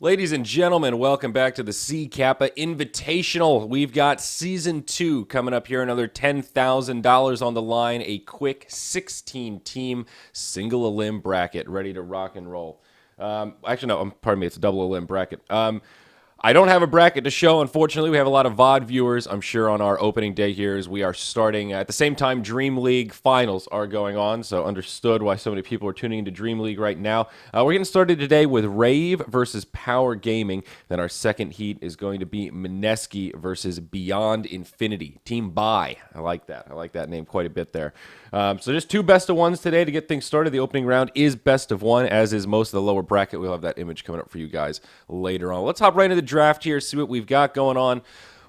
Ladies and gentlemen, welcome back to the Kappa Invitational. We've got Season 2 coming up here, another $10,000 on the line, a quick 16-team single-elim bracket ready to rock and roll. Actually, no, pardon me, it's a double-elim bracket. I don't have a bracket to show, unfortunately. We have a lot of VOD viewers, I'm sure, on our opening day here as we are starting. At the same time, Dream League finals are going on, so understood why so many people are tuning into Dream League right now. We're getting started today with Rave versus Power Gaming. Then our second heat is going to be Mineski versus Beyond Infinity. Team Buy. I like that. I like that name quite a bit there. So just two best of ones today to get things started. The opening round is best of one, as is most of the lower bracket. We'll have that image coming up for you guys later on. Let's hop right into the draft here, see what we've got going on.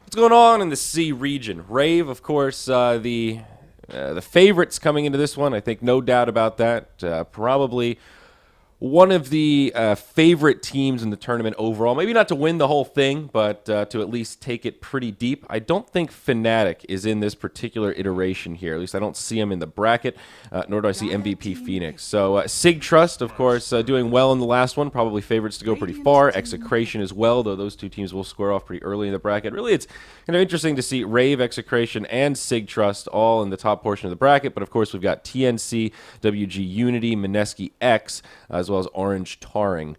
What's going on in the C region? Rave, of course, the favorites coming into this one. I think no doubt about that. Probably one of the favorite teams in the tournament overall. Maybe not to win the whole thing, but to at least take it pretty deep. I don't think Fnatic is in this particular iteration here. At least I don't see him in the bracket, nor do I see MVP Phoenix. So Sig Trust, of course, doing well in the last one. Probably favorites to go pretty far. Execration as well, though those two teams will square off pretty early in the bracket. Really, it's kind of interesting to see Rave, Execration, and Sig Trust all in the top portion of the bracket. But, of course, we've got TNC, WG Unity, Mineski X, as well as Orange Tarring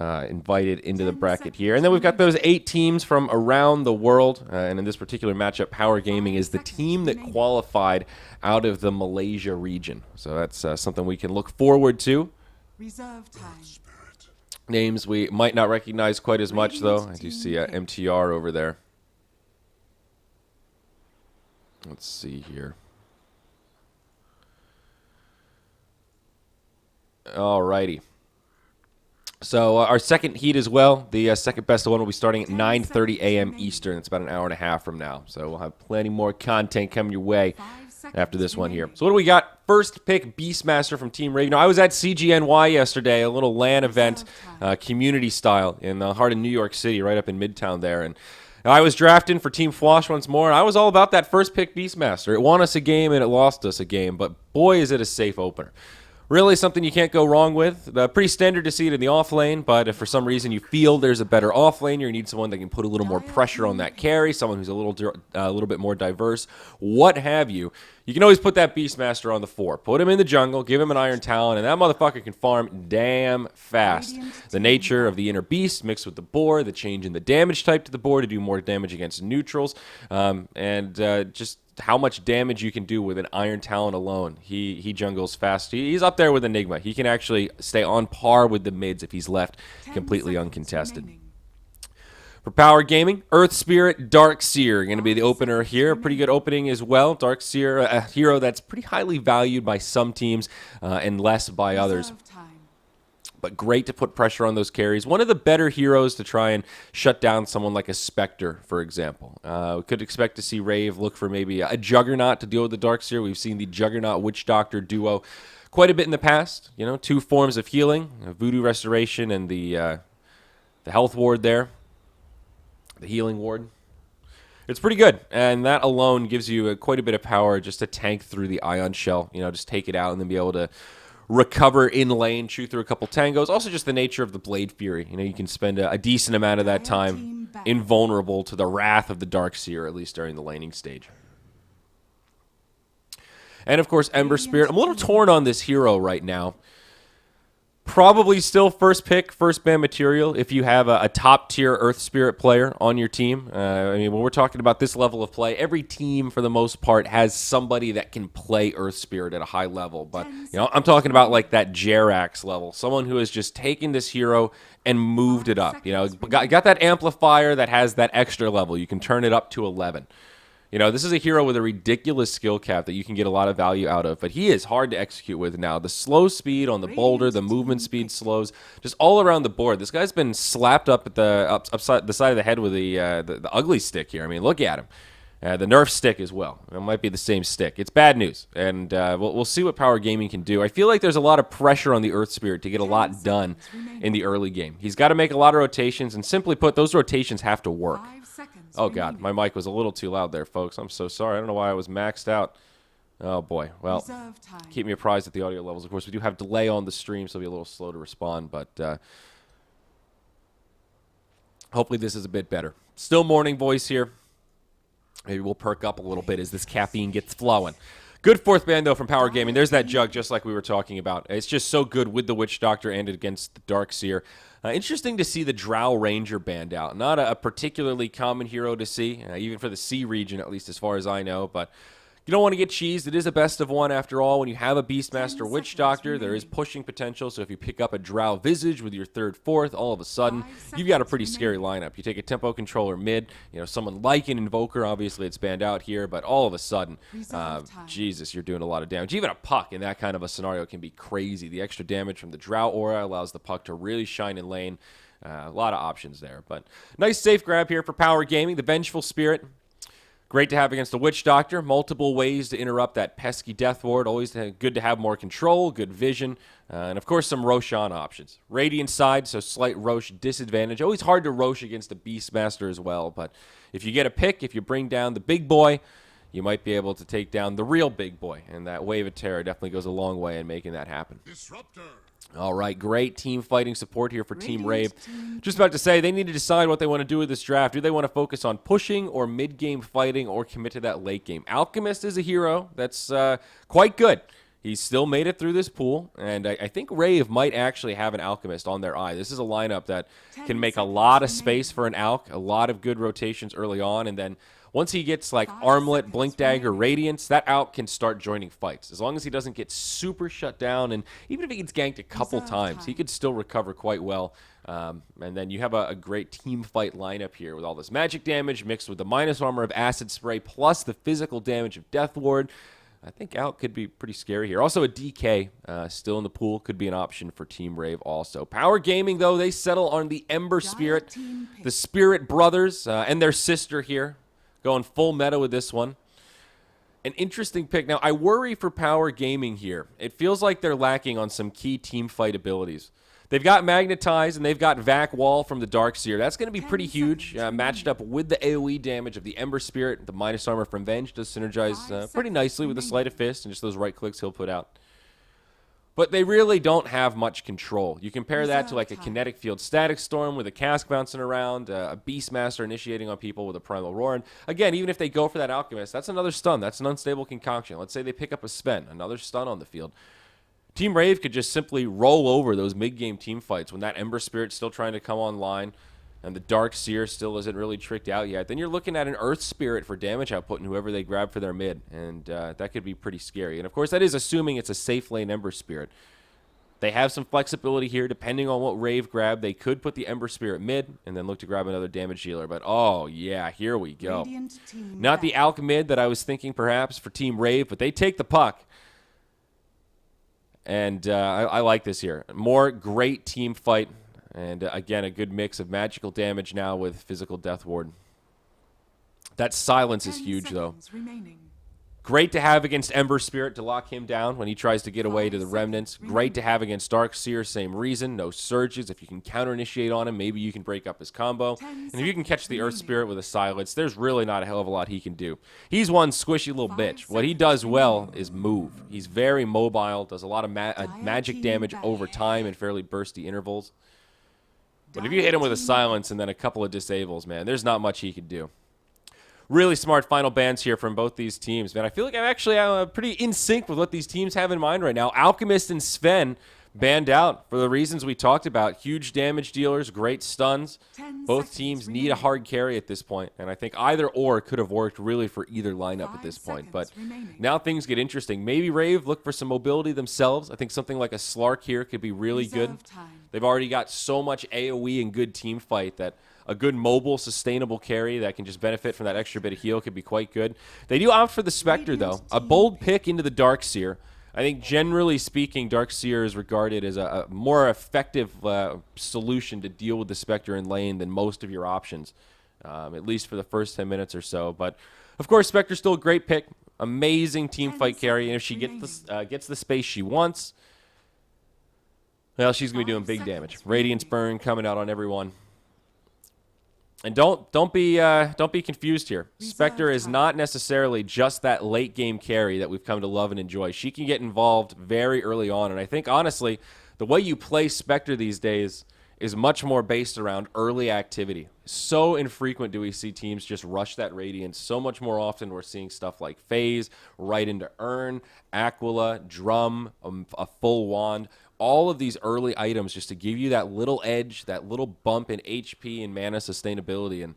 invited into the bracket here. And then we've got those 8 teams from around the world. And in this particular matchup, Power Gaming is the team that qualified out of the Malaysia region. So that's something we can look forward to. Reserve time. Names we might not recognize quite as much, though. I do see MTR over there. Let's see here. Alrighty. So our second heat as well, the second best one will be starting at 9:30 a.m. Eastern. It's about an hour and a half from now. So we'll have plenty more content coming your way after this one here. So what do we got? First pick, Beastmaster from Team Rave. Now, I was at CGNY yesterday, a little LAN event, community style, in the heart of New York City, right up in Midtown there. And I was drafting for Team Fwash once more, and I was all about that first pick Beastmaster. It won us a game, and it lost us a game, but boy, is it a safe opener. Really something you can't go wrong with. Pretty standard to see it in the off lane, but if for some reason you feel there's a better off lane, you need someone that can put a little more pressure on that carry, someone who's a little bit more diverse, what have you. You can always put that Beastmaster on the 4. Put him in the jungle, give him an Iron Talon, and that motherfucker can farm damn fast. The nature of the inner beast mixed with the boar, the change in the damage type to the boar to do more damage against neutrals, and just how much damage you can do with an Iron Talon alone. He jungles fast. He's up there with Enigma. He can actually stay on par with the mids if he's left completely uncontested. For Power Gaming, Earth Spirit, Darkseer going to be the opener here. A pretty good opening as well. Darkseer, a hero that's pretty highly valued by some teams and less by others. But great to put pressure on those carries. One of the better heroes to try and shut down someone like a Spectre, for example. We could expect to see Rave look for maybe a Juggernaut to deal with the Darkseer. We've seen the Juggernaut Witch Doctor duo quite a bit in the past. You know, 2 forms of healing, Voodoo Restoration and the Health Ward there, the Healing Ward. It's pretty good, and that alone gives you quite a bit of power just to tank through the Ion Shell. You know, just take it out and then be able to recover in lane, chew through a couple tangos. Also just the nature of the Blade Fury. You know, you can spend a decent amount of that time invulnerable to the wrath of the Darkseer, at least during the laning stage. And, of course, Ember Spirit. I'm a little torn on this hero right now. Probably still first pick, first ban material if you have a top-tier Earth Spirit player on your team. I mean, when we're talking about this level of play, every team, for the most part, has somebody that can play Earth Spirit at a high level. But, you know, I'm talking about, like, that Jerax level. Someone who has just taken this hero and moved it up. You know, got that amplifier that has that extra level. You can turn it up to 11. You know, this is a hero with a ridiculous skill cap that you can get a lot of value out of, but he is hard to execute with now. The slow speed on the boulder, the movement speed slows, just all around the board. This guy's been slapped up at the upside the side of the head with the ugly stick here. I mean, look at him. The Nerf stick as well. It might be the same stick. It's bad news, and we'll see what Power Gaming can do. I feel like there's a lot of pressure on the Earth Spirit to get a lot done in the early game. He's got to make a lot of rotations, and simply put, those rotations have to work. Oh, God, my mic was a little too loud there, folks. I'm so sorry. I don't know why I was maxed out. Oh, boy. Well, keep me apprised at the audio levels. Of course, we do have delay on the stream, so it'll be a little slow to respond, but Hopefully this is a bit better. Still morning voice here. Maybe we'll perk up a little bit as this caffeine gets flowing. Good fourth band, though, from Power Gaming. There's that jug, just like we were talking about. It's just so good with the Witch Doctor and against the Darkseer. Interesting to see the Drow Ranger band out. Not a particularly common hero to see, even for the C region, at least as far as I know. But you don't want to get cheesed. It is a best of one after all. When you have a Beastmaster Witch Doctor, there is pushing potential. So if you pick up a Drow Visage with your third, fourth, all of a sudden, you've got a pretty scary lineup. You take a Tempo Controller mid, someone like an Invoker, obviously it's banned out here, but all of a sudden, Jesus, you're doing a lot of damage. Even a Puck in that kind of a scenario can be crazy. The extra damage from the Drow Aura allows the Puck to really shine in lane. A lot of options there, but nice safe grab here for Power Gaming. The Vengeful Spirit. Great to have against the Witch Doctor. Multiple ways to interrupt that pesky Death Ward. Always good to have more control, good vision, and of course some Roshan options. Radiant side, so slight Rosh disadvantage. Always hard to Rosh against the Beastmaster as well, but if you get a pick, if you bring down the big boy, you might be able to take down the real big boy, and that Wave of Terror definitely goes a long way in making that happen. Disruptor. All right, great team fighting support here for Team Rave. Just about to say, they need to decide what they want to do with this draft. Do they want to focus on pushing or mid-game fighting or commit to that late game? Alchemist is a hero that's quite good. He's still made it through this pool, and I think Rave might actually have an Alchemist on their eye. This is a lineup that can make a lot of space for an Alch, a lot of good rotations early on, and then once he gets like Armlet, Blink Dagger, Radiance, that Alch can start joining fights. As long as he doesn't get super shut down, and even if he gets ganked a couple times, he could still recover quite well. And then you have a great team fight lineup here with all this magic damage mixed with the minus armor of Acid Spray plus the physical damage of Death Ward. I think Alch could be pretty scary here. Also a DK still in the pool could be an option for Team Rave also. Power Gaming, though, they settle on the Ember Spirit, the Spirit Brothers, and their sister here. Going full meta with this one. An interesting pick. Now, I worry for Power Gaming here. It feels like they're lacking on some key team fight abilities. They've got Magnetize, and they've got Vac Wall from the Darkseer. That's going to be pretty huge, matched up with the AoE damage of the Ember Spirit. The minus armor from Venge does synergize pretty nicely with the Sleight of Fist and just those right clicks he'll put out. But they really don't have much control. You compare that to like a Kinetic Field Static Storm with a Cask bouncing around, a Beastmaster initiating on people with a Primal Roar. And again, even if they go for that Alchemist, that's another stun. That's an unstable concoction. Let's say they pick up a Sven, another stun on the field. Team Rave could just simply roll over those mid-game team fights when that Ember Spirit's still trying to come online and the Darkseer still isn't really tricked out yet. Then you're looking at an Earth Spirit for damage output and whoever they grab for their mid, and that could be pretty scary. And of course, that is assuming it's a safe lane Ember Spirit. They have some flexibility here. Depending on what Rave grab, they could put the Ember Spirit mid and then look to grab another damage dealer. But, oh, yeah, here we go. Not the Alch mid that I was thinking perhaps for Team Rave, but they take the puck. And I like this here. More great team fight. And, again, a good mix of magical damage now with physical Death Ward. That silence is huge, though. Great to have against Ember Spirit to lock him down when he tries to get away to the Remnants. Great to have against Darkseer, same reason. No surges. If you can counter-initiate on him, maybe you can break up his combo. And if you can catch the Earth Spirit with a silence, there's really not a hell of a lot he can do. He's one squishy little bitch. What he does well is move. He's very mobile, does a lot of magic damage over time in fairly bursty intervals. But if you hit him with a silence and then a couple of disables, man, there's not much he can do. Really smart final bans here from both these teams, man. I feel like I'm actually pretty in sync with what these teams have in mind right now. Alchemist and Sven banned out for the reasons we talked about. Huge damage dealers, great stuns. Both teams need a hard carry at this point, and I think either or could have worked really for either lineup at this point. But now things get interesting. Maybe Rave look for some mobility themselves. I think something like a Slark here could be really good. They've already got so much AoE and good team fight that a good mobile, sustainable carry that can just benefit from that extra bit of heal could be quite good. They do opt for the Spectre, though. A bold pick into the Darkseer. I think, generally speaking, Darkseer is regarded as a more effective solution to deal with the Spectre in lane than most of your options, at least for the first 10 minutes or so. But, of course, Spectre's still a great pick. Amazing team fight carry. And if she gets the space she wants, well, she's going to be doing big damage. Radiance Burn coming out on everyone. And don't be confused here. Spectre is not necessarily just that late game carry that we've come to love and enjoy. She can get involved very early on, and I think honestly, the way you play Spectre these days is much more based around early activity. So infrequent do we see teams just rush that Radiance. So much more often we're seeing stuff like Phase, right into Urn, Aquila, Drum, a full wand. All of these early items just to give you that little edge, that little bump in HP and mana sustainability. And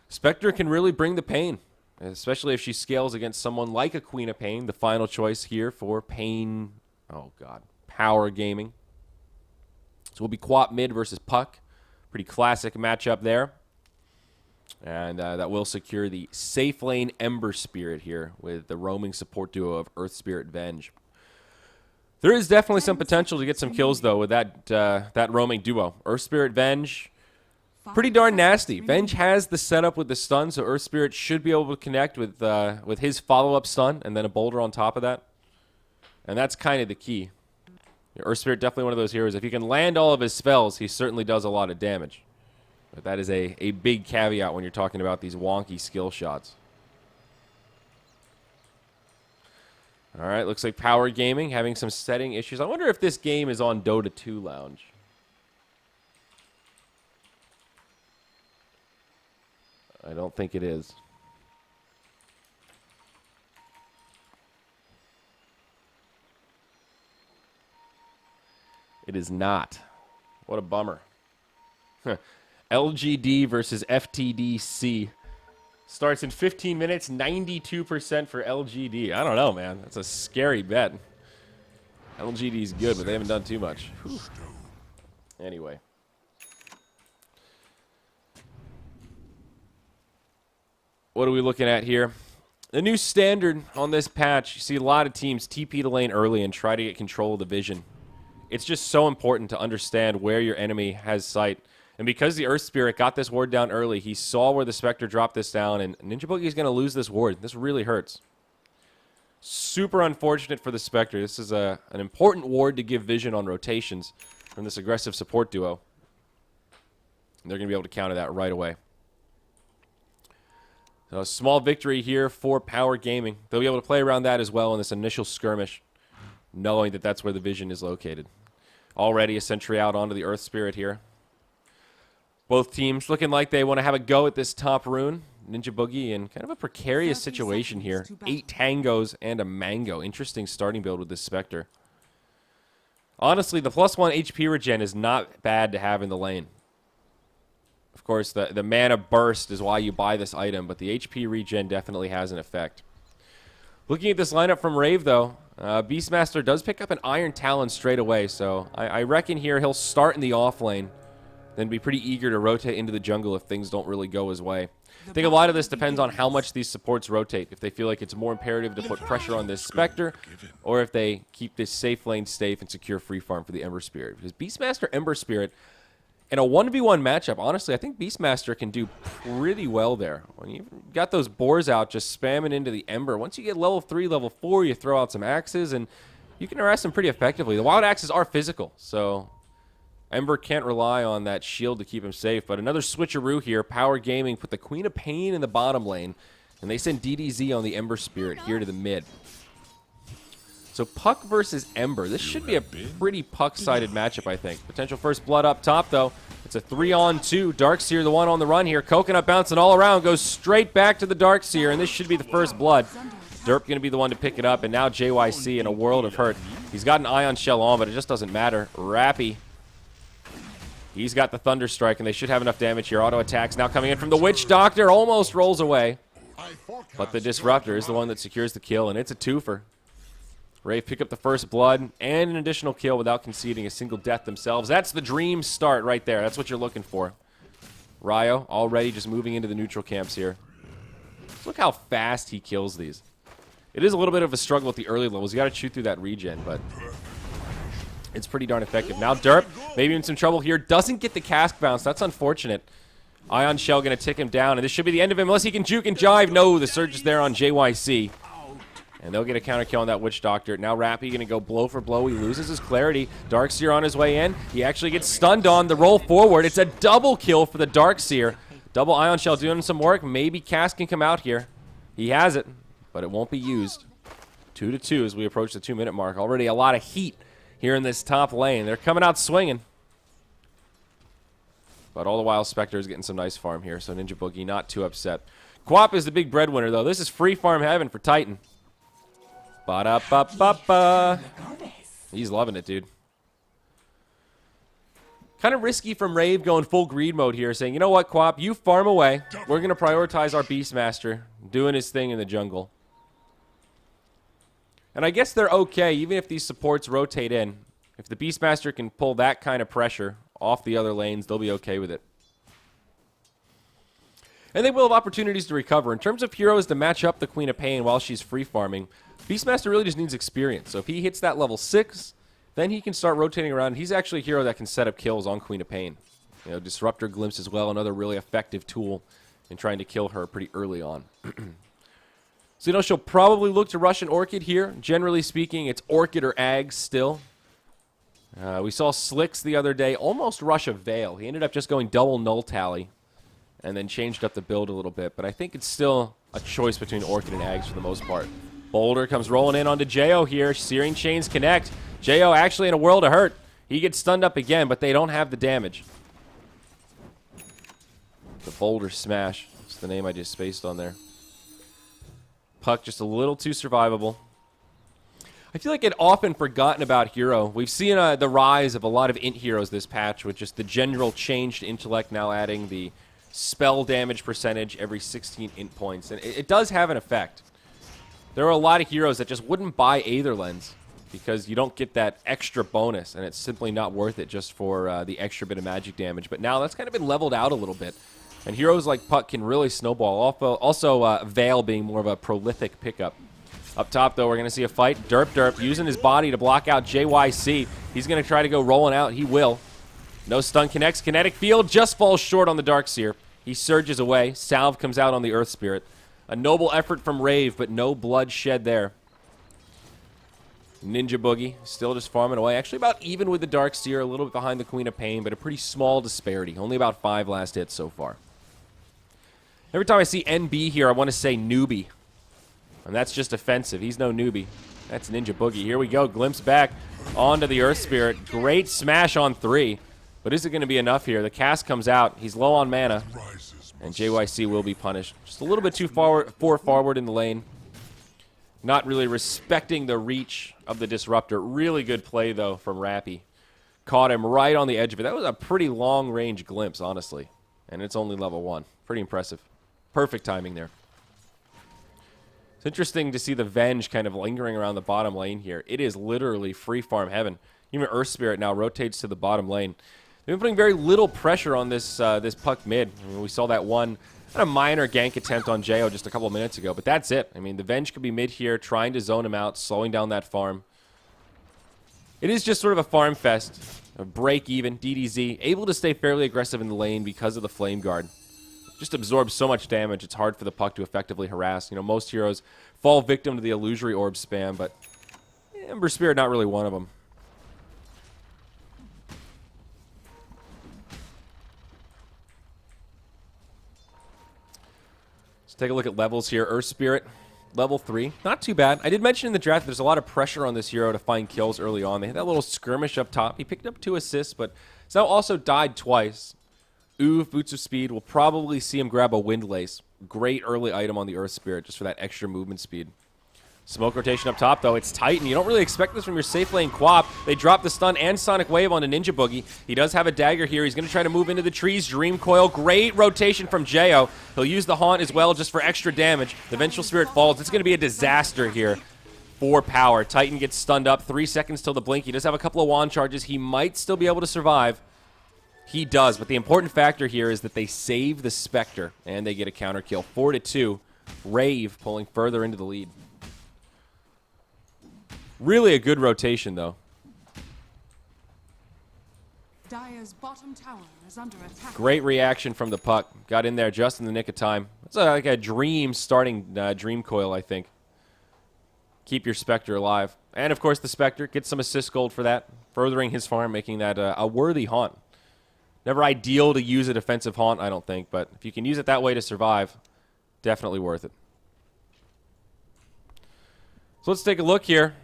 Spectre can really bring the pain, especially if she scales against someone like a Queen of Pain, the final choice here for Pain, Power Gaming. So we'll be Quap mid versus Puck. Pretty classic matchup there. And that will secure the safe lane Ember Spirit here with the roaming support duo of Earth Spirit Venge. There is definitely some potential to get some kills, though, with that roaming duo. Earth Spirit Venge, pretty darn nasty. Venge has the setup with the stun, so Earth Spirit should be able to connect with his follow-up stun and then a boulder on top of that. And that's kind of the key. Earth Spirit, definitely one of those heroes. If you can land all of his spells, he certainly does a lot of damage. But that is a big caveat when you're talking about these wonky skill shots. All right, looks like Power Gaming having some setting issues. I wonder if this game is on Dota 2 Lounge. I don't think it is. It is not. What a bummer. LGD versus FTDC. Starts in 15 minutes, 92% for LGD. I don't know, man. That's a scary bet. LGD's good, but they haven't done too much. Whew. Anyway. What are we looking at here? The new standard on this patch, you see a lot of teams TP the lane early and try to get control of the vision. It's just so important to understand where your enemy has sight. And because the Earth Spirit got this ward down early, he saw where the Spectre dropped this down, and Ninja Boogie is going to lose this ward. This really hurts. Super unfortunate for the Spectre. This is an important ward to give vision on rotations from this aggressive support duo. And they're going to be able to counter that right away. So a small victory here for Power Gaming. They'll be able to play around that as well in this initial skirmish, knowing that that's where the vision is located. Already a sentry out onto the Earth Spirit here. Both teams looking like they want to have a go at this top rune. Ninja Boogie in kind of a precarious situation here. 8 tangos and a mango. Interesting starting build with this Spectre. Honestly, the +1 HP regen is not bad to have in the lane. Of course, the mana burst is why you buy this item, but the HP regen definitely has an effect. Looking at this lineup from Rave, though, Beastmaster does pick up an Iron Talon straight away, so I reckon here he'll start in the off lane, then be pretty eager to rotate into the jungle if things don't really go his way. I think a lot of this depends on how much these supports rotate, if they feel like it's more imperative to put pressure on this Spectre, or if they keep this safe lane safe and secure free farm for the Ember Spirit. Because Beastmaster Ember Spirit, in a 1v1 matchup, honestly, I think Beastmaster can do pretty well there. When you've got those boars out just spamming into the Ember, once you get level 3, level 4, you throw out some axes, and you can harass them pretty effectively. The wild axes are physical, so Ember can't rely on that shield to keep him safe. But another switcheroo here. Power Gaming put the Queen of Pain in the bottom lane, and they send DDZ on the Ember Spirit here to the mid. So Puck versus Ember. This should be a pretty Puck-sided matchup, I think. Potential first blood up top, though. It's a 3-on-2. Darkseer, the one on the run here. Coconut bouncing all around. Goes straight back to the Darkseer, and this should be the first blood. Derp going to be the one to pick it up, and now JYC in a world of hurt. He's got an Ion Shell on, but it just doesn't matter. Rappy. He's got the Thunder Strike, and they should have enough damage here. Auto attacks now coming in from the Witch Doctor. Almost rolls away. But the Disruptor is the one that secures the kill, and it's a twofer. Rave pick up the first blood and an additional kill without conceding a single death themselves. That's the dream start right there. That's what you're looking for. Ryo already just moving into the neutral camps here. Look how fast he kills these. It is a little bit of a struggle at the early levels. You got to chew through that regen, but it's pretty darn effective. Now Derp, maybe in some trouble here. Doesn't get the cask bounce. That's unfortunate. Ion Shell going to tick him down, and this should be the end of him unless he can juke and jive. No, the surge is there on JYC. And they'll get a counter kill on that Witch Doctor. Now Rappy going to go blow for blow. He loses his clarity. Darkseer on his way in. He actually gets stunned on the roll forward. It's a double kill for the Darkseer. Double Ion Shell doing some work. Maybe Cass can come out here. He has it, but it won't be used. 2-2 as we approach the 2-minute mark. Already a lot of heat here in this top lane. They're coming out swinging. But all the while, Spectre is getting some nice farm here, so Ninja Boogie not too upset. Quap is the big breadwinner, though. This is free farm heaven for Titan. Ba-da-ba-ba-ba. He's loving it, dude. Kind of risky from Rave going full greed mode here, saying, you know what, Quap, you farm away. We're going to prioritize our Beastmaster doing his thing in the jungle. And I guess they're okay, even if these supports rotate in. If the Beastmaster can pull that kind of pressure off the other lanes, they'll be okay with it. And they will have opportunities to recover. In terms of heroes to match up the Queen of Pain while she's free farming, Beastmaster really just needs experience. So if he hits that level 6, then he can start rotating around. He's actually a hero that can set up kills on Queen of Pain. You know, Disruptor Glimpse as well, another really effective tool in trying to kill her pretty early on. So, you know, she'll probably look to rush an Orchid here. Generally speaking, it's Orchid or Ag still. We saw Slicks the other day almost rush a Veil. He ended up just going double null tally and then changed up the build a little bit. But I think it's still a choice between Orchid and Ags for the most part. Boulder comes rolling in onto Jo here. Searing Chains connect. Jo actually in a world of hurt. He gets stunned up again, but they don't have the damage. The Boulder Smash. That's the name I just spaced on there. Puck just a little too survivable. I feel like I'd often forgotten about hero. We've seen the rise of a lot of int heroes this patch with just the general change to intellect now adding the spell damage percentage every 16 int points. And it does have an effect. There are a lot of heroes that just wouldn't buy Aether Lens because you don't get that extra bonus, and it's simply not worth it just for the extra bit of magic damage. But now that's kind of been leveled out a little bit. And heroes like Puck can really snowball. Also, Veil being more of a prolific pickup. Up top, though, we're going to see a fight. Derp using his body to block out JYC. He's going to try to go rolling out. He will. No stun connects. Kinetic Field just falls short on the Darkseer. He surges away. Salve comes out on the Earth Spirit. A noble effort from Rave, but no blood shed there. Ninja Boogie still just farming away. Actually about even with the Darkseer, a little bit behind the Queen of Pain, but a pretty small disparity. Only about 5 last hits so far. Every time I see NB here, I want to say newbie. And that's just offensive. He's no newbie. That's Ninja Boogie. Here we go. Glimpse back onto the Earth Spirit. Great smash on 3. But is it going to be enough here? The cast comes out. He's low on mana. And JYC will be punished. Just a little bit too forward in the lane. Not really respecting the reach of the Disruptor. Really good play, though, from Rappy. Caught him right on the edge of it. That was a pretty long-range glimpse, honestly. And it's only level 1. Pretty impressive. Perfect timing there. It's interesting to see the Venge kind of lingering around the bottom lane here. It is literally free farm heaven. Even Earth Spirit now rotates to the bottom lane. They've been putting very little pressure on this this Puck mid. I mean, we saw that one kind of minor gank attempt on Jo just a couple of minutes ago, but that's it. I mean, the Venge could be mid here, trying to zone him out, slowing down that farm. It is just sort of a farm fest, a break even, DDZ, able to stay fairly aggressive in the lane because of the Flame Guard. Just absorbs so much damage, it's hard for the Puck to effectively harass. You know, most heroes fall victim to the Illusory Orb spam, but Ember Spirit not really one of them. Let's take a look at levels here. Earth Spirit, level 3. Not too bad. I did mention in the draft there's a lot of pressure on this hero to find kills early on. They had that little skirmish up top. He picked up 2 assists, but Zhao also died twice. Ooh, Boots of Speed. We'll probably see him grab a Windlace. Great early item on the Earth Spirit just for that extra movement speed. Smoke rotation up top, though. It's Titan. You don't really expect this from your safe lane Quap. They drop the stun and Sonic Wave onto Ninja Boogie. He does have a dagger here. He's going to try to move into the trees. Dream Coil. Great rotation from Jo. He'll use the Haunt as well just for extra damage. The Vengeful Spirit falls. It's going to be a disaster here for power. Titan gets stunned up. 3 seconds till the blink. He does have a couple of wand charges. He might still be able to survive. He does, but the important factor here is that they save the Spectre, and they get a counter kill. 4-2. Rave pulling further into the lead. Really a good rotation, though. Dire's bottom tower is under attack. Great reaction from the Puck. Got in there just in the nick of time. It's like a dream starting Dream Coil, I think. Keep your Spectre alive. And, of course, the Spectre gets some assist gold for that, furthering his farm, making that a worthy haunt. Never ideal to use a defensive haunt, I don't think, but if you can use it that way to survive, definitely worth it. So let's take a look here.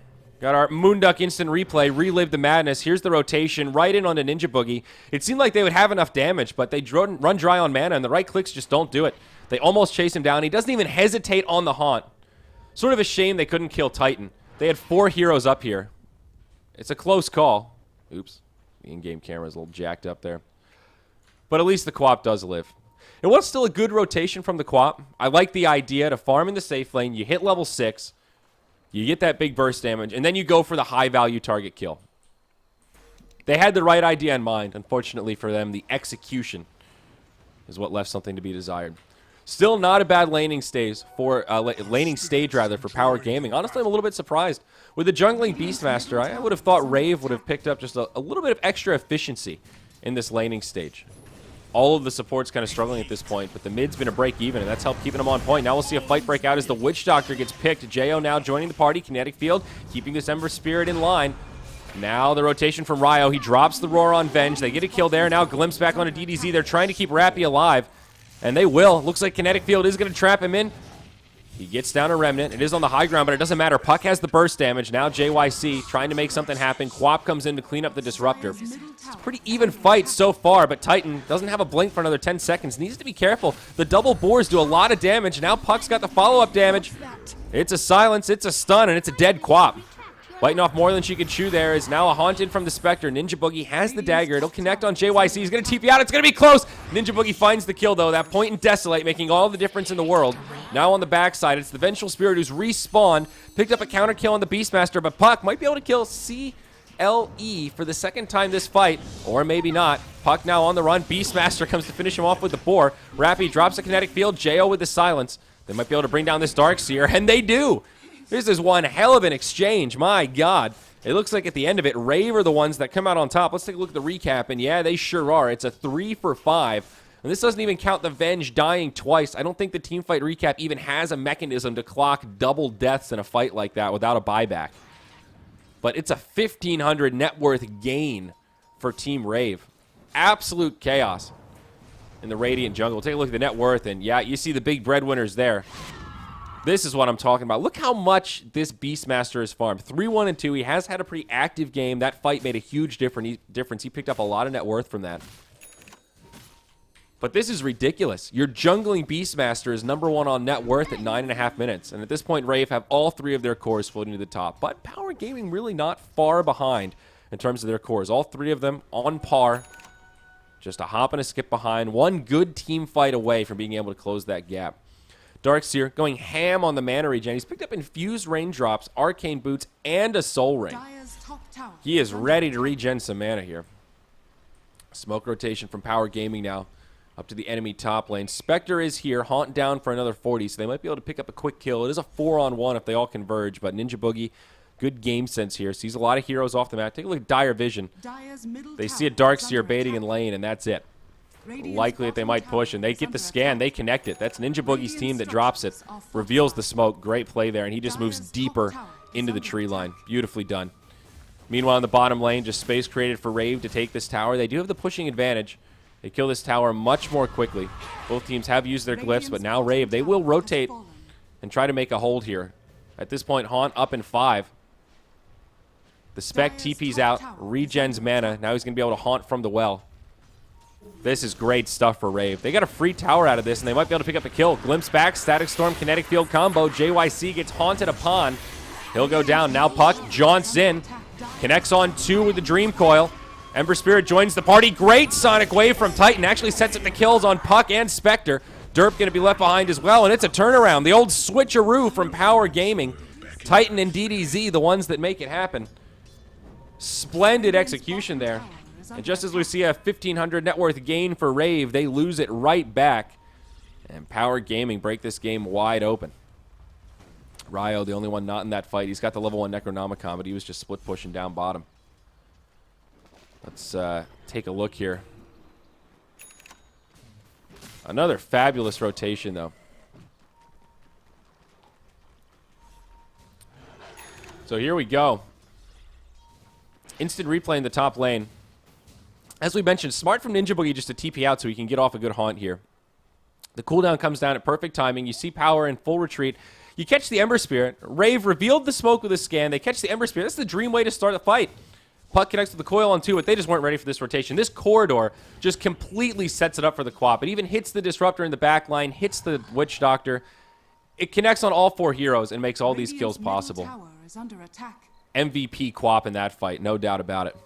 Got our Moonduck instant replay, relive the madness. Here's the rotation, right in on the Ninja Boogie. It seemed like they would have enough damage, but they run dry on mana, and the right clicks just don't do it. They almost chase him down. He doesn't even hesitate on the haunt. Sort of a shame they couldn't kill Titan. They had 4 heroes up here. It's a close call. Oops. The in-game camera's a little jacked up there. But at least the Quap does live. It was still a good rotation from the Quap. I like the idea to farm in the safe lane. You hit level 6. You get that big burst damage, and then you go for the high-value target kill. They had the right idea in mind. Unfortunately for them, the execution is what left something to be desired. Still not a bad laning stage for Power Gaming. Honestly, I'm a little bit surprised. With the jungling Beastmaster, I would have thought Rave would have picked up just a little bit of extra efficiency in this laning stage. All of the support's kind of struggling at this point, but the mid's been a break even, and that's helped keeping them on point. Now we'll see a fight break out as the Witch Doctor gets picked. Jo now joining the party, Kinetic Field, keeping this Ember Spirit in line. Now the rotation from Ryo. He drops the Roar on Venge. They get a kill there. Now Glimpse back onto DDZ. They're trying to keep Rappy alive, and they will. Looks like Kinetic Field is going to trap him in. He gets down a Remnant. It is on the high ground, but it doesn't matter. Puck has the burst damage. Now JYC trying to make something happen. Quap comes in to clean up the Disruptor. It's a pretty even fight so far, but Titan doesn't have a blink for another 10 seconds. Needs to be careful. The double boars do a lot of damage. Now Puck's got the follow-up damage. It's a silence, it's a stun, and it's a dead Quap. Biting off more than she could chew there is now a haunted from the Spectre. Ninja Boogie has the dagger. It'll connect on JYC. He's going to TP out. It's going to be close. Ninja Boogie finds the kill, though. That point in Desolate making all the difference in the world. Now on the backside, it's the Vengeful Spirit who's respawned. Picked up a counter kill on the Beastmaster, but Puck might be able to kill CLE for the second time this fight, or maybe not. Puck now on the run. Beastmaster comes to finish him off with the boar. Rappy drops a kinetic field. Jo with the silence. They might be able to bring down this Darkseer, and they do. This is one hell of an exchange. My God. It looks like at the end of it, Rave are the ones that come out on top. Let's take a look at the recap, and yeah, they sure are. It's a 3 for 5. And this doesn't even count the Venge dying twice. I don't think the teamfight recap even has a mechanism to clock double deaths in a fight like that without a buyback. But it's a 1,500 net worth gain for Team Rave. Absolute chaos in the Radiant jungle. Take a look at the net worth, and yeah, you see the big breadwinners there. This is what I'm talking about. Look how much this Beastmaster has farmed. 3-1 and 2. He has had a pretty active game. That fight made a huge difference. He picked up a lot of net worth from that. But this is ridiculous. Your jungling Beastmaster is #1 on net worth at 9.5 minutes. And at this point, Rave have all 3 of their cores floating to the top. But Power Gaming really not far behind in terms of their cores. All 3 of them on par. Just a hop and a skip behind. One good team fight away from being able to close that gap. Darkseer going ham on the mana regen. He's picked up Infused Raindrops, Arcane Boots, and a Soul Ring. He is ready to regen some mana here. Smoke rotation from Power Gaming now. Up to the enemy top lane. Spectre is here. Haunt down for another 40, so they might be able to pick up a quick kill. It is a 4-on-1 if they all converge, but Ninja Boogie, good game sense here. Sees a lot of heroes off the map. Take a look at Dire Vision. They see a Darkseer baiting in lane, and that's it. Likely that they might push, and they get the scan. They connect it. That's Ninja Boogie's team that drops it. Reveals the smoke. Great play there, and he just moves deeper into the tree line. Beautifully done. Meanwhile, in the bottom lane, just space created for Rave to take this tower. They do have the pushing advantage. They kill this tower much more quickly. Both teams have used their glyphs, but now Rave, they will rotate and try to make a hold here. At this point, Haunt up in 5. The Spec TP's out, regens mana. Now he's going to be able to Haunt from the well. This is great stuff for Rave. They got a free tower out of this, and they might be able to pick up a kill. Glimpse back, Static Storm, Kinetic Field combo. JYC gets haunted upon. He'll go down. Now Puck jaunts in. Connects on 2 with the Dream Coil. Ember Spirit joins the party. Great Sonic Wave from Titan. Actually sets up the kills on Puck and Spectre. Derp going to be left behind as well, and it's a turnaround. The old switcheroo from Power Gaming. Titan and DDZ, the ones that make it happen. Splendid execution there. And just as we see a 1,500 net worth gain for Rave, they lose it right back. And Power Gaming break this game wide open. Ryo, the only one not in that fight. He's got the level 1 Necronomicon, but he was just split pushing down bottom. Let's take a look here. Another fabulous rotation, though. So here we go. Instant replay in the top lane. As we mentioned, smart from Ninja Boogie just to TP out so he can get off a good haunt here. The cooldown comes down at perfect timing. You see Power in full retreat. You catch the Ember Spirit. Rave revealed the smoke with a scan. They catch the Ember Spirit. That's the dream way to start a fight. Puck connects with the coil on 2, but they just weren't ready for this rotation. This corridor just completely sets it up for the Quap. It even hits the Disruptor in the back line, hits the Witch Doctor. It connects on all 4 heroes and makes all these kills possible. Tower is under attack. MVP Quap in that fight, no doubt about it.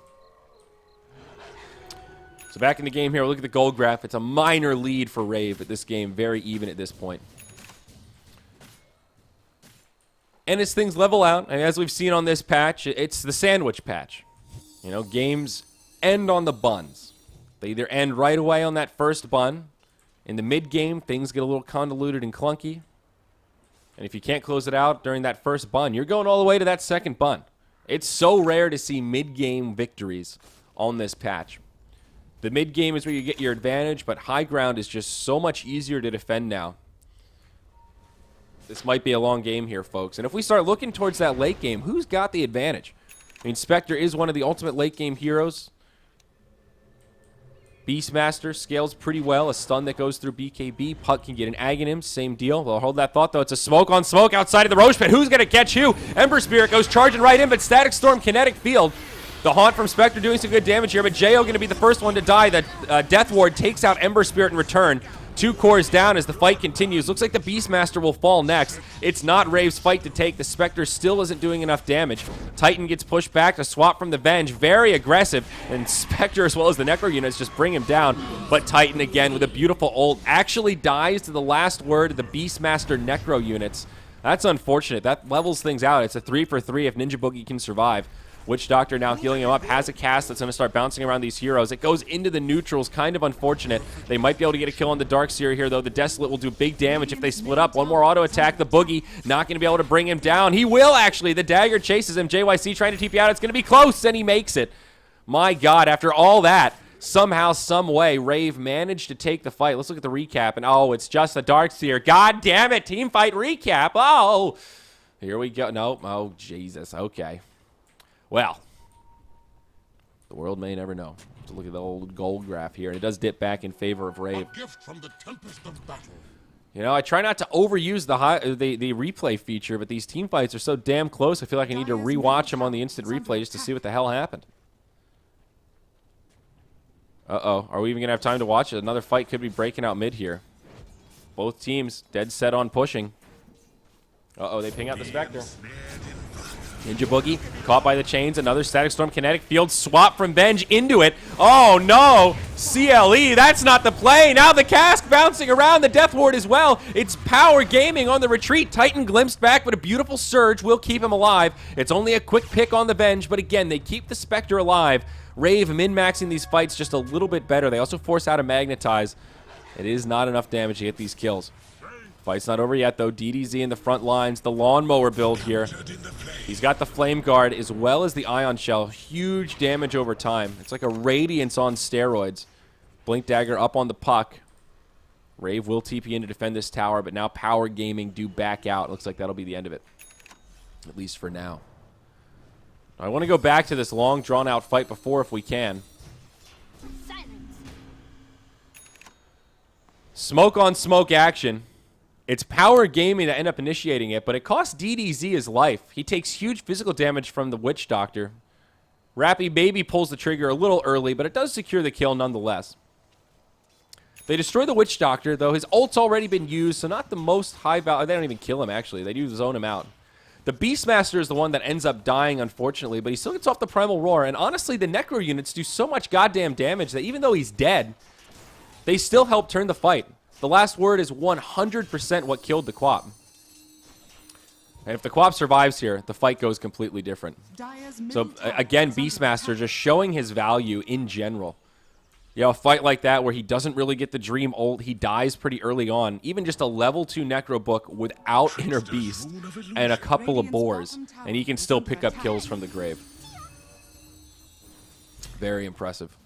So back in the game here, look at the gold graph. It's a minor lead for Rave at this game, very even at this point. And as things level out, and as we've seen on this patch, it's the sandwich patch. You know, games end on the buns. They either end right away on that first bun. In the mid-game, things get a little convoluted and clunky. And if you can't close it out during that first bun, you're going all the way to that second bun. It's so rare to see mid-game victories on this patch. The mid-game is where you get your advantage, but high ground is just so much easier to defend now. This might be a long game here, folks. And if we start looking towards that late game, who's got the advantage? I mean, Spectre is one of the ultimate late-game heroes. Beastmaster scales pretty well. A stun that goes through BKB. Puck can get an Aghanim. Same deal. Well, hold that thought, though. It's a smoke on smoke outside of the Roche Pit. Who's going to catch who? Ember Spirit goes charging right in, but Static Storm, Kinetic Field. The Haunt from Spectre doing some good damage here, but Jo going to be the first one to die. The Death Ward takes out Ember Spirit in return. 2 cores down as the fight continues. Looks like the Beastmaster will fall next. It's not Rave's fight to take. The Spectre still isn't doing enough damage. Titan gets pushed back to swap from the Venge. Very aggressive. And Spectre as well as the Necro units just bring him down. But Titan again with a beautiful ult actually dies to the last word of the Beastmaster Necro units. That's unfortunate. That levels things out. It's a 3 for 3 if Ninja Boogie can survive. Witch Doctor now healing him up, has a cast that's going to start bouncing around these heroes. It goes into the neutrals, kind of unfortunate. They might be able to get a kill on the Darkseer here, though. The Desolate will do big damage if they split up. One more auto attack. The Boogie not going to be able to bring him down. He will, actually. The Dagger chases him. JYC trying to TP out. It's going to be close, and he makes it. My God, after all that, somehow, some way, Rave managed to take the fight. Let's look at the recap, and oh, it's just the Darkseer. God damn it, team fight recap. Oh, here we go. No, oh, Jesus. Okay. Well, the world may never know. So look at the old gold graph here, and it does dip back in favor of Rave. A gift from the tempest of battle. You know, I try not to overuse the replay feature, but these team fights are so damn close, I feel like I need to rewatch them on the instant replay just to see what the hell happened. Uh-oh. Are we even going to have time to watch it? Another fight could be breaking out mid here. Both teams dead set on pushing. Uh-oh, they ping out the Spectre. Ninja Boogie caught by the chains. Another Static Storm Kinetic Field swap from Venge into it. Oh no! CLE, that's not the play. Now the cask bouncing around the Death Ward as well. It's Power Gaming on the retreat. Titan glimpsed back, but a beautiful surge will keep him alive. It's only a quick pick on the Venge, but again, they keep the Spectre alive. Rave min-maxing these fights just a little bit better. They also force out a Magnetize. It is not enough damage to get these kills. Fight's not over yet, though. DDZ in the front lines. The Lawnmower build here. He's got the Flame Guard as well as the Ion Shell. Huge damage over time. It's like a Radiance on steroids. Blink Dagger up on the Puck. Rave will TP in to defend this tower, but now Power Gaming do back out. Looks like that'll be the end of it, at least for now. I want to go back to this long, drawn-out fight before if we can. Silence. Smoke on smoke action. It's Power Gaming that end up initiating it, but it costs DDZ his life. He takes huge physical damage from the Witch Doctor. Rappy Baby pulls the trigger a little early, but it does secure the kill nonetheless. They destroy the Witch Doctor, though his ult's already been used, so not the most high value. They don't even kill him, actually. They do zone him out. The Beastmaster is the one that ends up dying, unfortunately, but he still gets off the Primal Roar, and honestly, the Necro units do so much goddamn damage that even though he's dead, they still help turn the fight. The last word is 100% what killed the Quap. And if the Quap survives here, the fight goes completely different. So, again, Beastmaster just showing his value in general. You know, a fight like that where he doesn't really get the Dream ult, he dies pretty early on. Even just a level 2 Necro book without Inner Beast and a couple of boars, and he can still pick up kills from the grave. Very impressive.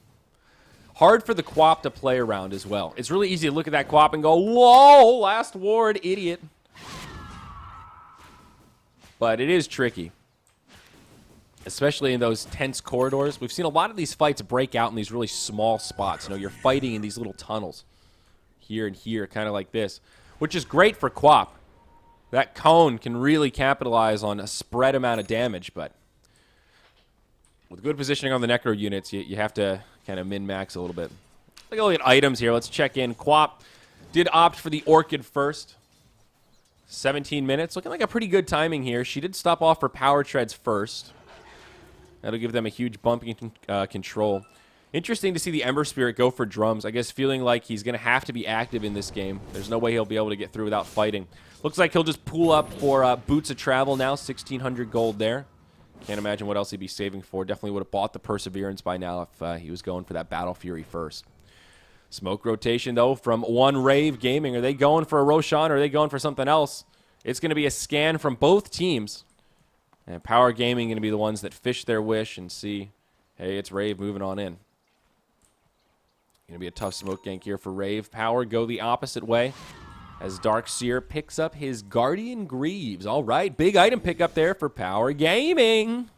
Hard for the Quap to play around as well. It's really easy to look at that Quap and go, whoa, last ward, idiot. But it is tricky, especially in those tense corridors. We've seen a lot of these fights break out in these really small spots. You know, you're fighting in these little tunnels here and here, kind of like this, which is great for Quap. That cone can really capitalize on a spread amount of damage, but with good positioning on the Necro units, you have to kind of min-max a little bit. Take a look at items here. Let's check in. Quap did opt for the Orchid first. 17 minutes. Looking like a pretty good timing here. She did stop off for Power Treads first. That'll give them a huge bump in control. Interesting to see the Ember Spirit go for drums. I guess feeling like he's going to have to be active in this game. There's no way he'll be able to get through without fighting. Looks like he'll just pull up for Boots of Travel now. 1,600 gold there. Can't imagine what else he'd be saving for. Definitely would have bought the Perseverance by now if he was going for that Battle Fury first. Smoke rotation, though, from One Rave Gaming. Are they going for a Roshan or are they going for something else? It's going to be a scan from both teams. And Power Gaming going to be the ones that fish their wish and see, hey, it's Rave moving on in. Going to be a tough smoke gank here for Rave. Power go the opposite way as Darkseer picks up his Guardian Greaves. All right, big item pickup there for Power Gaming.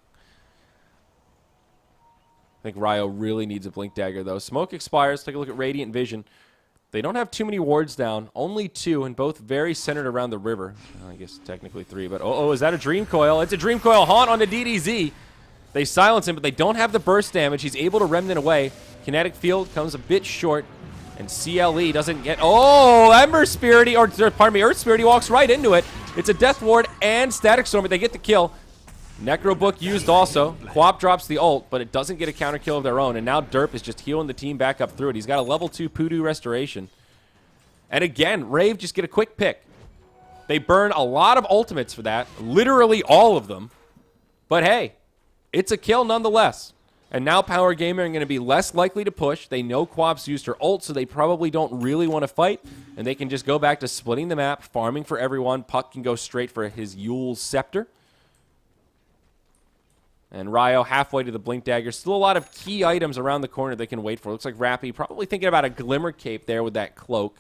I think Ryo really needs a Blink Dagger, though. Smoke expires. Take a look at Radiant Vision. They don't have too many wards down. Only 2, and both very centered around the river. I guess technically 3, but oh, is that a Dream Coil? It's a Dream Coil haunt on the DDZ. They silence him, but they don't have the burst damage. He's able to remnant away. Kinetic Field comes a bit short, and CLE doesn't get... Oh, Ember Spirit, or pardon me, Earth Spirit, he walks right into it. It's a Death Ward and Static Storm, but they get the kill. Necro Book used also. Quap drops the ult, but it doesn't get a counter kill of their own. And now Derp is just healing the team back up through it. He's got a level 2 Poodoo Restoration. And again, Rave just get a quick pick. They burn a lot of ultimates for that. Literally all of them. But hey, it's a kill nonetheless. And now Power Gamer are going to be less likely to push. They know Quap's used her ult, so they probably don't really want to fight. And they can just go back to splitting the map, farming for everyone. Puck can go straight for his Yule's Scepter. And Ryo halfway to the Blink Dagger. Still a lot of key items around the corner they can wait for. Looks like Rappy probably thinking about a Glimmer Cape there with that cloak.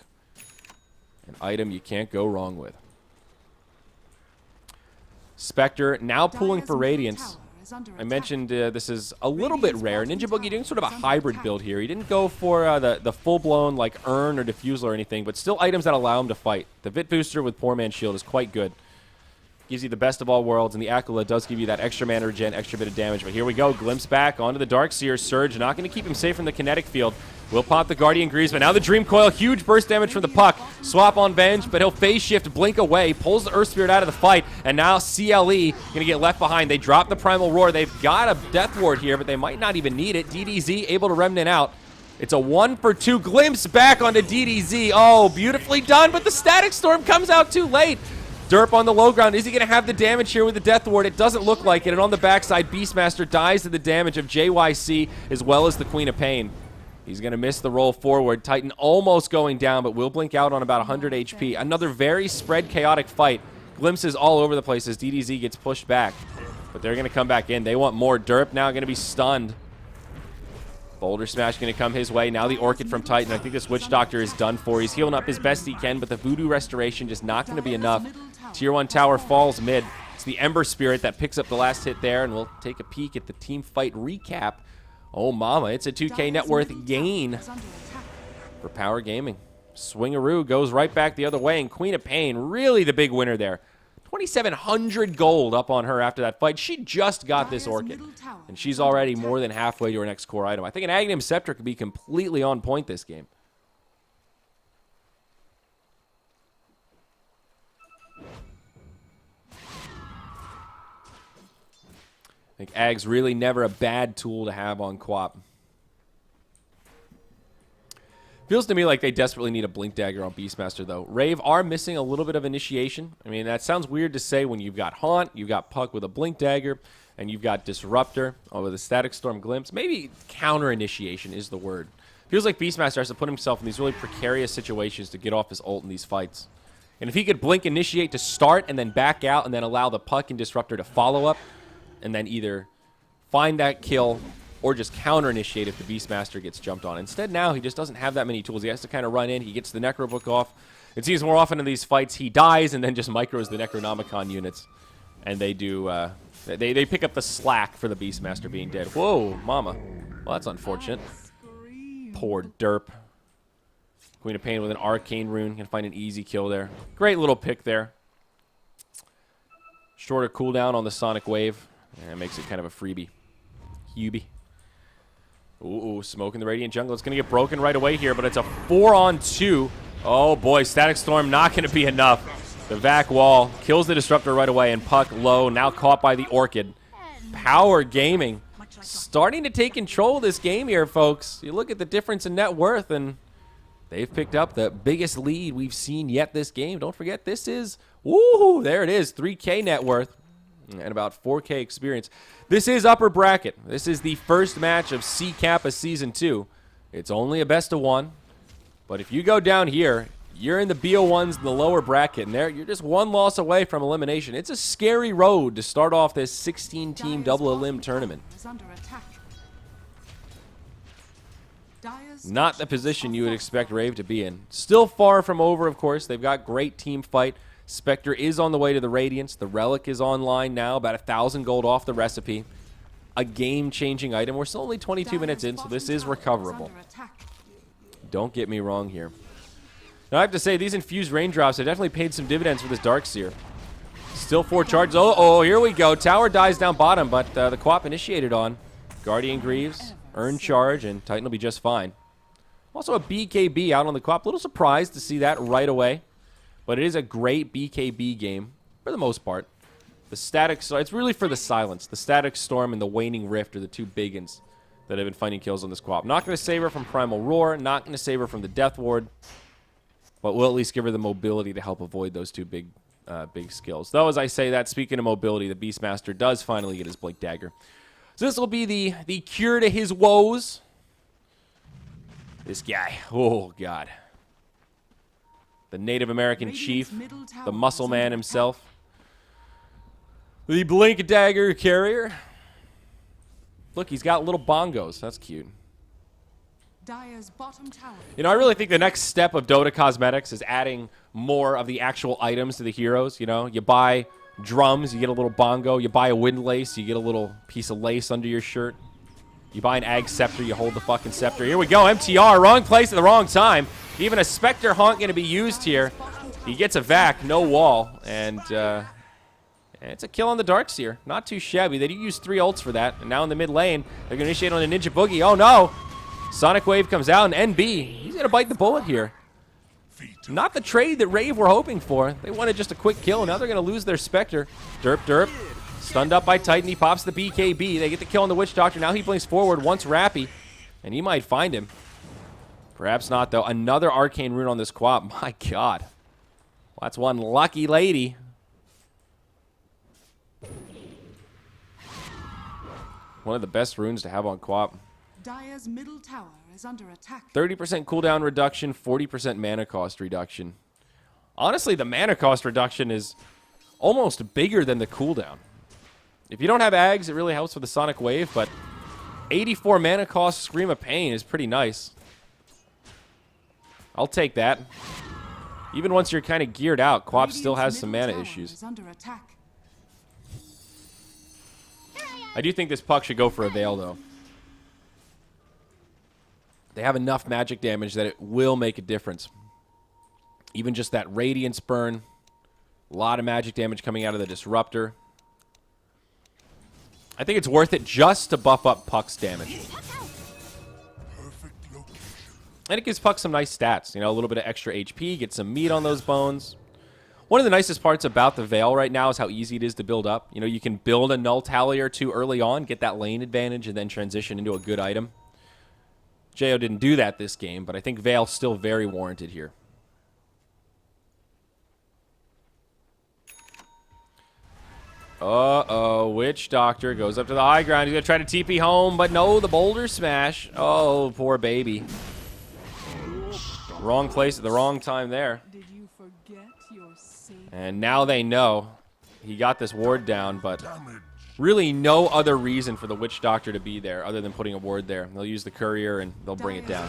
An item you can't go wrong with. Spectre now pulling for Radiance. I mentioned this is a little bit rare. Ninja Boogie doing sort of a hybrid build here. He didn't go for the full-blown like Urn or Diffusal or anything, but still items that allow him to fight. The Vit Booster with Poor Man's Shield is quite good. Gives you the best of all worlds, and the Aquila does give you that extra mana regen, extra bit of damage. But here we go. Glimpse back onto the Darkseer. Surge not going to keep him safe from the kinetic field. Will pop the Guardian Greaves, but now the Dream Coil. Huge burst damage from the Puck. Swap on Venge, but he'll phase shift, blink away, pulls the Earth Spirit out of the fight, and now CLE going to get left behind. They drop the Primal Roar. They've got a Death Ward here, but they might not even need it. DDZ able to remnant out. It's a 1-for-2 glimpse back onto DDZ. Oh, beautifully done, but the Static Storm comes out too late. Derp on the low ground. Is he going to have the damage here with the Death Ward? It doesn't look like it. And on the backside, Beastmaster dies to the damage of JYC as well as the Queen of Pain. He's going to miss the roll forward. Titan almost going down, but will blink out on about 100 HP. Another very spread, chaotic fight. Glimpses all over the place as DDZ gets pushed back. But they're going to come back in. They want more. Derp now going to be stunned. Boulder Smash going to come his way. Now the Orchid from Titan. I think this Witch Doctor is done for. He's healing up as best he can, but the Voodoo Restoration just not going to be enough. Tier 1 tower falls mid. It's the Ember Spirit that picks up the last hit there, and we'll take a peek at the team fight recap. Oh, mama, it's a 2K net worth gain for Power Gaming. Swingaroo goes right back the other way, and Queen of Pain, really the big winner there. 2,700 gold up on her after that fight. She just got this Orchid, and she's already more than halfway to her next core item. I think an Aghanim Scepter could be completely on point this game. I think Ag's really never a bad tool to have on Quap. Feels to me like they desperately need a Blink Dagger on Beastmaster, though. Rave are missing a little bit of initiation. I mean, that sounds weird to say when you've got Haunt, you've got Puck with a Blink Dagger, and you've got Disruptor with a Static Storm Glimpse. Maybe counter initiation is the word. Feels like Beastmaster has to put himself in these really precarious situations to get off his ult in these fights. And if he could Blink Initiate to start and then back out and then allow the Puck and Disruptor to follow up, and then either find that kill or just counter-initiate if the Beastmaster gets jumped on. Instead, now, he just doesn't have that many tools. He has to kind of run in. He gets the Necro Book off. It seems more often in these fights he dies and then just micros the Necronomicon units. And they do, they pick up the slack for the Beastmaster being dead. Whoa, mama. Well, that's unfortunate. Poor Derp. Queen of Pain with an Arcane Rune. Can find an easy kill there. Great little pick there. Shorter cooldown on the Sonic Wave. And it makes it kind of a freebie. Hubie. Ooh, smoking the Radiant Jungle. It's going to get broken right away here, but it's a 4-on-2. Oh, boy. Static Storm not going to be enough. The Vac Wall kills the Disruptor right away, and Puck low, now caught by the Orchid. Power Gaming starting to take control of this game here, folks. You look at the difference in net worth, and they've picked up the biggest lead we've seen yet this game. Don't forget, this is, woohoo, there it is, 3K net worth and about 4K experience. This is upper bracket. This is the first match of C Kappa Season 2. It's only a best of 1, but if you go down here, you're in the BO1s in the lower bracket, and there you're just one loss away from elimination. It's a scary road to start off this 16-team double elim tournament. Not the position you would expect Rave to be in. Still far from over, of course. They've got great team fight. Spectre is on the way to the Radiance. The Relic is online now, about 1,000 gold off the recipe. A game-changing item. We're still only 22 minutes in, so this is recoverable. Don't get me wrong here. Now, I have to say, these infused raindrops have definitely paid some dividends for this Darkseer. Still 4 charges. Oh, here we go. Tower dies down bottom, but the co-op initiated on. Guardian Greaves, earn charge, and Titan will be just fine. Also a BKB out on the co-op. A little surprised to see that right away. But it is a great BKB game, for the most part. The Static Storm, it's really for the silence. The Static Storm and the Waning Rift are the two big ones that have been finding kills on this co-op. Not going to save her from Primal Roar, not going to save her from the Death Ward, but we'll at least give her the mobility to help avoid those two big skills. Though, as I say that, speaking of mobility, the Beastmaster does finally get his Blink Dagger. So this will be the cure to his woes. This guy, oh God. The Native American chief, the muscle man himself. The Blink Dagger carrier. Look, he's got little bongos. That's cute. You know, I really think the next step of Dota Cosmetics is adding more of the actual items to the heroes. You know, you buy drums, you get a little bongo. You buy a wind lace, you get a little piece of lace under your shirt. You buy an Ag Scepter, you hold the fucking scepter. Here we go, MTR, wrong place at the wrong time. Even a Spectre Haunt going to be used here. He gets a Vac, no wall, and it's a kill on the Darkseer. Not too shabby. They do use 3 ults for that, and now in the mid lane, they're going to initiate on a Ninja Boogie. Oh no! Sonic Wave comes out, and NB, he's going to bite the bullet here. Not the trade that Rave were hoping for. They wanted just a quick kill, and now they're going to lose their Spectre. Derp, derp. Stunned up by Titan. He pops the BKB. They get the kill on the Witch Doctor. Now he blinks forward, wants Rappy, and he might find him. Perhaps not, though. Another Arcane Rune on this co-op. My God. Well, that's one lucky lady. One of the best runes to have on co-op. Dire's middle tower is under attack. 30% cooldown reduction, 40% mana cost reduction. Honestly, the mana cost reduction is almost bigger than the cooldown. If you don't have Ags, it really helps with the Sonic Wave, but 84 mana cost Scream of Pain is pretty nice. I'll take that. Even once you're kind of geared out, co-op still has some mana issues. I do think this Puck should go for a Veil, though. They have enough magic damage that it will make a difference. Even just that Radiance burn. A lot of magic damage coming out of the Disruptor. I think it's worth it just to buff up Puck's damage. And it gives Puck some nice stats. You know, a little bit of extra HP, get some meat on those bones. One of the nicest parts about the Veil right now is how easy it is to build up. You know, you can build a Null Tally or 2 early on, get that lane advantage, and then transition into a good item. Jo didn't do that this game, but I think Veil's still very warranted here. Uh-oh, Witch Doctor goes up to the high ground. He's going to try to TP home, but no, the Boulder Smash. Oh, poor baby. Wrong place at the wrong time there. Did you forget your savior? And now they know. He got this ward down, but really no other reason for the Witch Doctor to be there other than putting a ward there. They'll use the courier and they'll bring it down.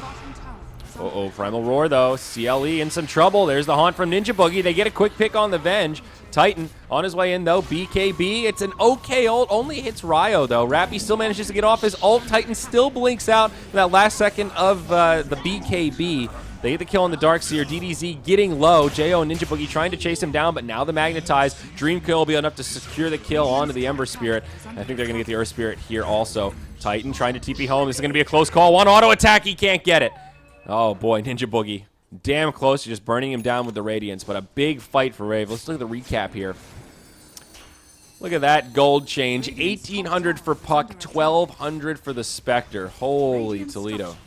Uh-oh, Primal Roar, though. CLE in some trouble. There's the Haunt from Ninja Boogie. They get a quick pick on the Venge. Titan on his way in, though. BKB, it's an okay ult. Only hits Ryo, though. Rappy still manages to get off his ult. Titan still blinks out in that last second of the BKB. They get the kill on the Darkseer. DDZ getting low. JO and Ninja Boogie trying to chase him down, but now the Magnetize. Dream Kill will be enough to secure the kill onto the Ember Spirit. And I think they're going to get the Earth Spirit here also. Titan trying to TP home. This is going to be a close call. One auto attack. He can't get it. Oh, boy. Ninja Boogie. Damn close to just burning him down with the Radiance, but a big fight for Rave. Let's look at the recap here. Look at that gold change. 1,800 for Puck, 1,200 for the Spectre. Holy Toledo.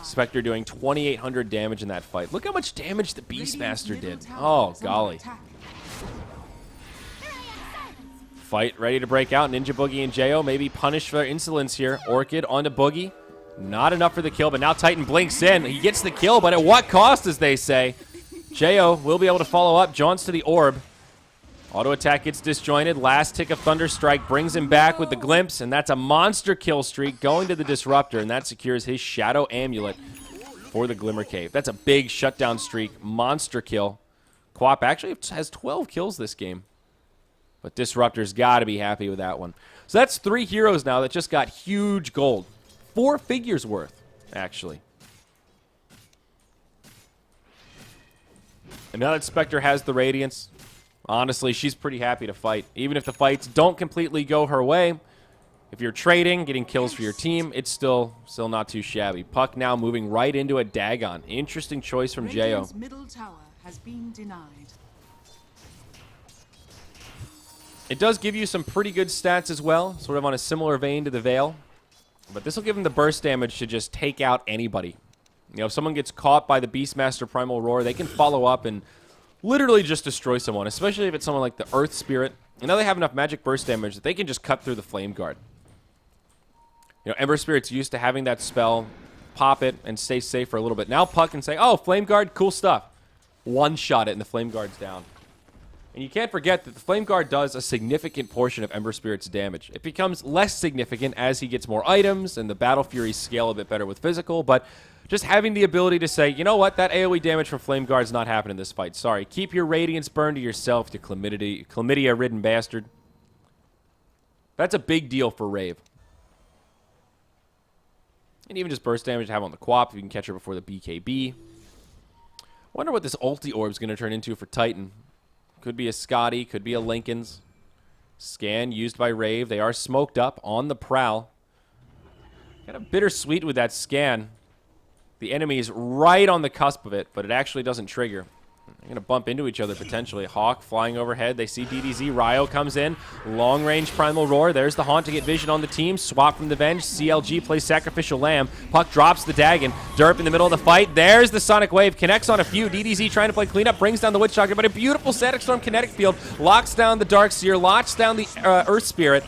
Spectre doing 2,800 damage in that fight. Look how much damage the Beastmaster did. Oh, golly. Fight ready to break out. Ninja Boogie and Jo maybe punished for their insolence here. Orchid onto Boogie. Not enough for the kill, but now Titan blinks in. He gets the kill, but at what cost, as they say? Jo will be able to follow up. Jaunts to the orb. Auto attack gets disjointed. Last tick of Thunder Strike brings him back with the glimpse, and that's a monster kill streak going to the Disruptor, and that secures his Shadow Amulet for the Glimmer Cave. That's a big shutdown streak. Monster kill. Quap actually has 12 kills this game, but Disruptor's got to be happy with that one. So that's 3 heroes now that just got huge gold. 4 figures worth, actually. And now that Spectre has the Radiance, honestly, she's pretty happy to fight. Even if the fights don't completely go her way, if you're trading, getting kills for your team, it's still not too shabby. Puck now moving right into a Dagon. Interesting choice from Jo. Radiant's middle tower has been denied. It does give you some pretty good stats as well, sort of on a similar vein to the Veil. But this will give him the burst damage to just take out anybody. You know, if someone gets caught by the Beastmaster Primal Roar, they can follow up and literally just destroy someone, especially if it's someone like the Earth Spirit. And now they have enough magic burst damage that they can just cut through the Flame Guard. You know, Ember Spirit's used to having that spell, pop it, and stay safe for a little bit. Now Puck can say, oh, Flame Guard, cool stuff. One-shot it, and the Flame Guard's down. And you can't forget that the Flame Guard does a significant portion of Ember Spirit's damage. It becomes less significant as he gets more items and the Battle Furies scale a bit better with physical, but just having the ability to say, you know what, that AoE damage from Flame Guard's not happening in this fight. Sorry, keep your Radiance burn to yourself, you chlamydia-ridden bastard. That's a big deal for Rave. And even just burst damage to have on the Quap if you can catch her before the BKB. Wonder what this ulti orb's going to turn into for Titan. Could be a Scotty, could be a Lincoln's. Scan used by Rave. They are smoked up on the prowl. Kind of bittersweet with that scan. The enemy is right on the cusp of it, but it actually doesn't trigger. They're going to bump into each other potentially. Hawk flying overhead. They see DDZ. Ryo comes in. Long-range Primal Roar. There's the Haunt to get vision on the team. Swap from the Venge. CLG plays Sacrificial Lamb. Puck drops the Dagon. Derp in the middle of the fight. There's the Sonic Wave. Connects on a few. DDZ trying to play cleanup. Brings down the Witch Doctor, but a beautiful Static Storm kinetic field. Locks down the Darkseer. Locks down the Earth Spirit.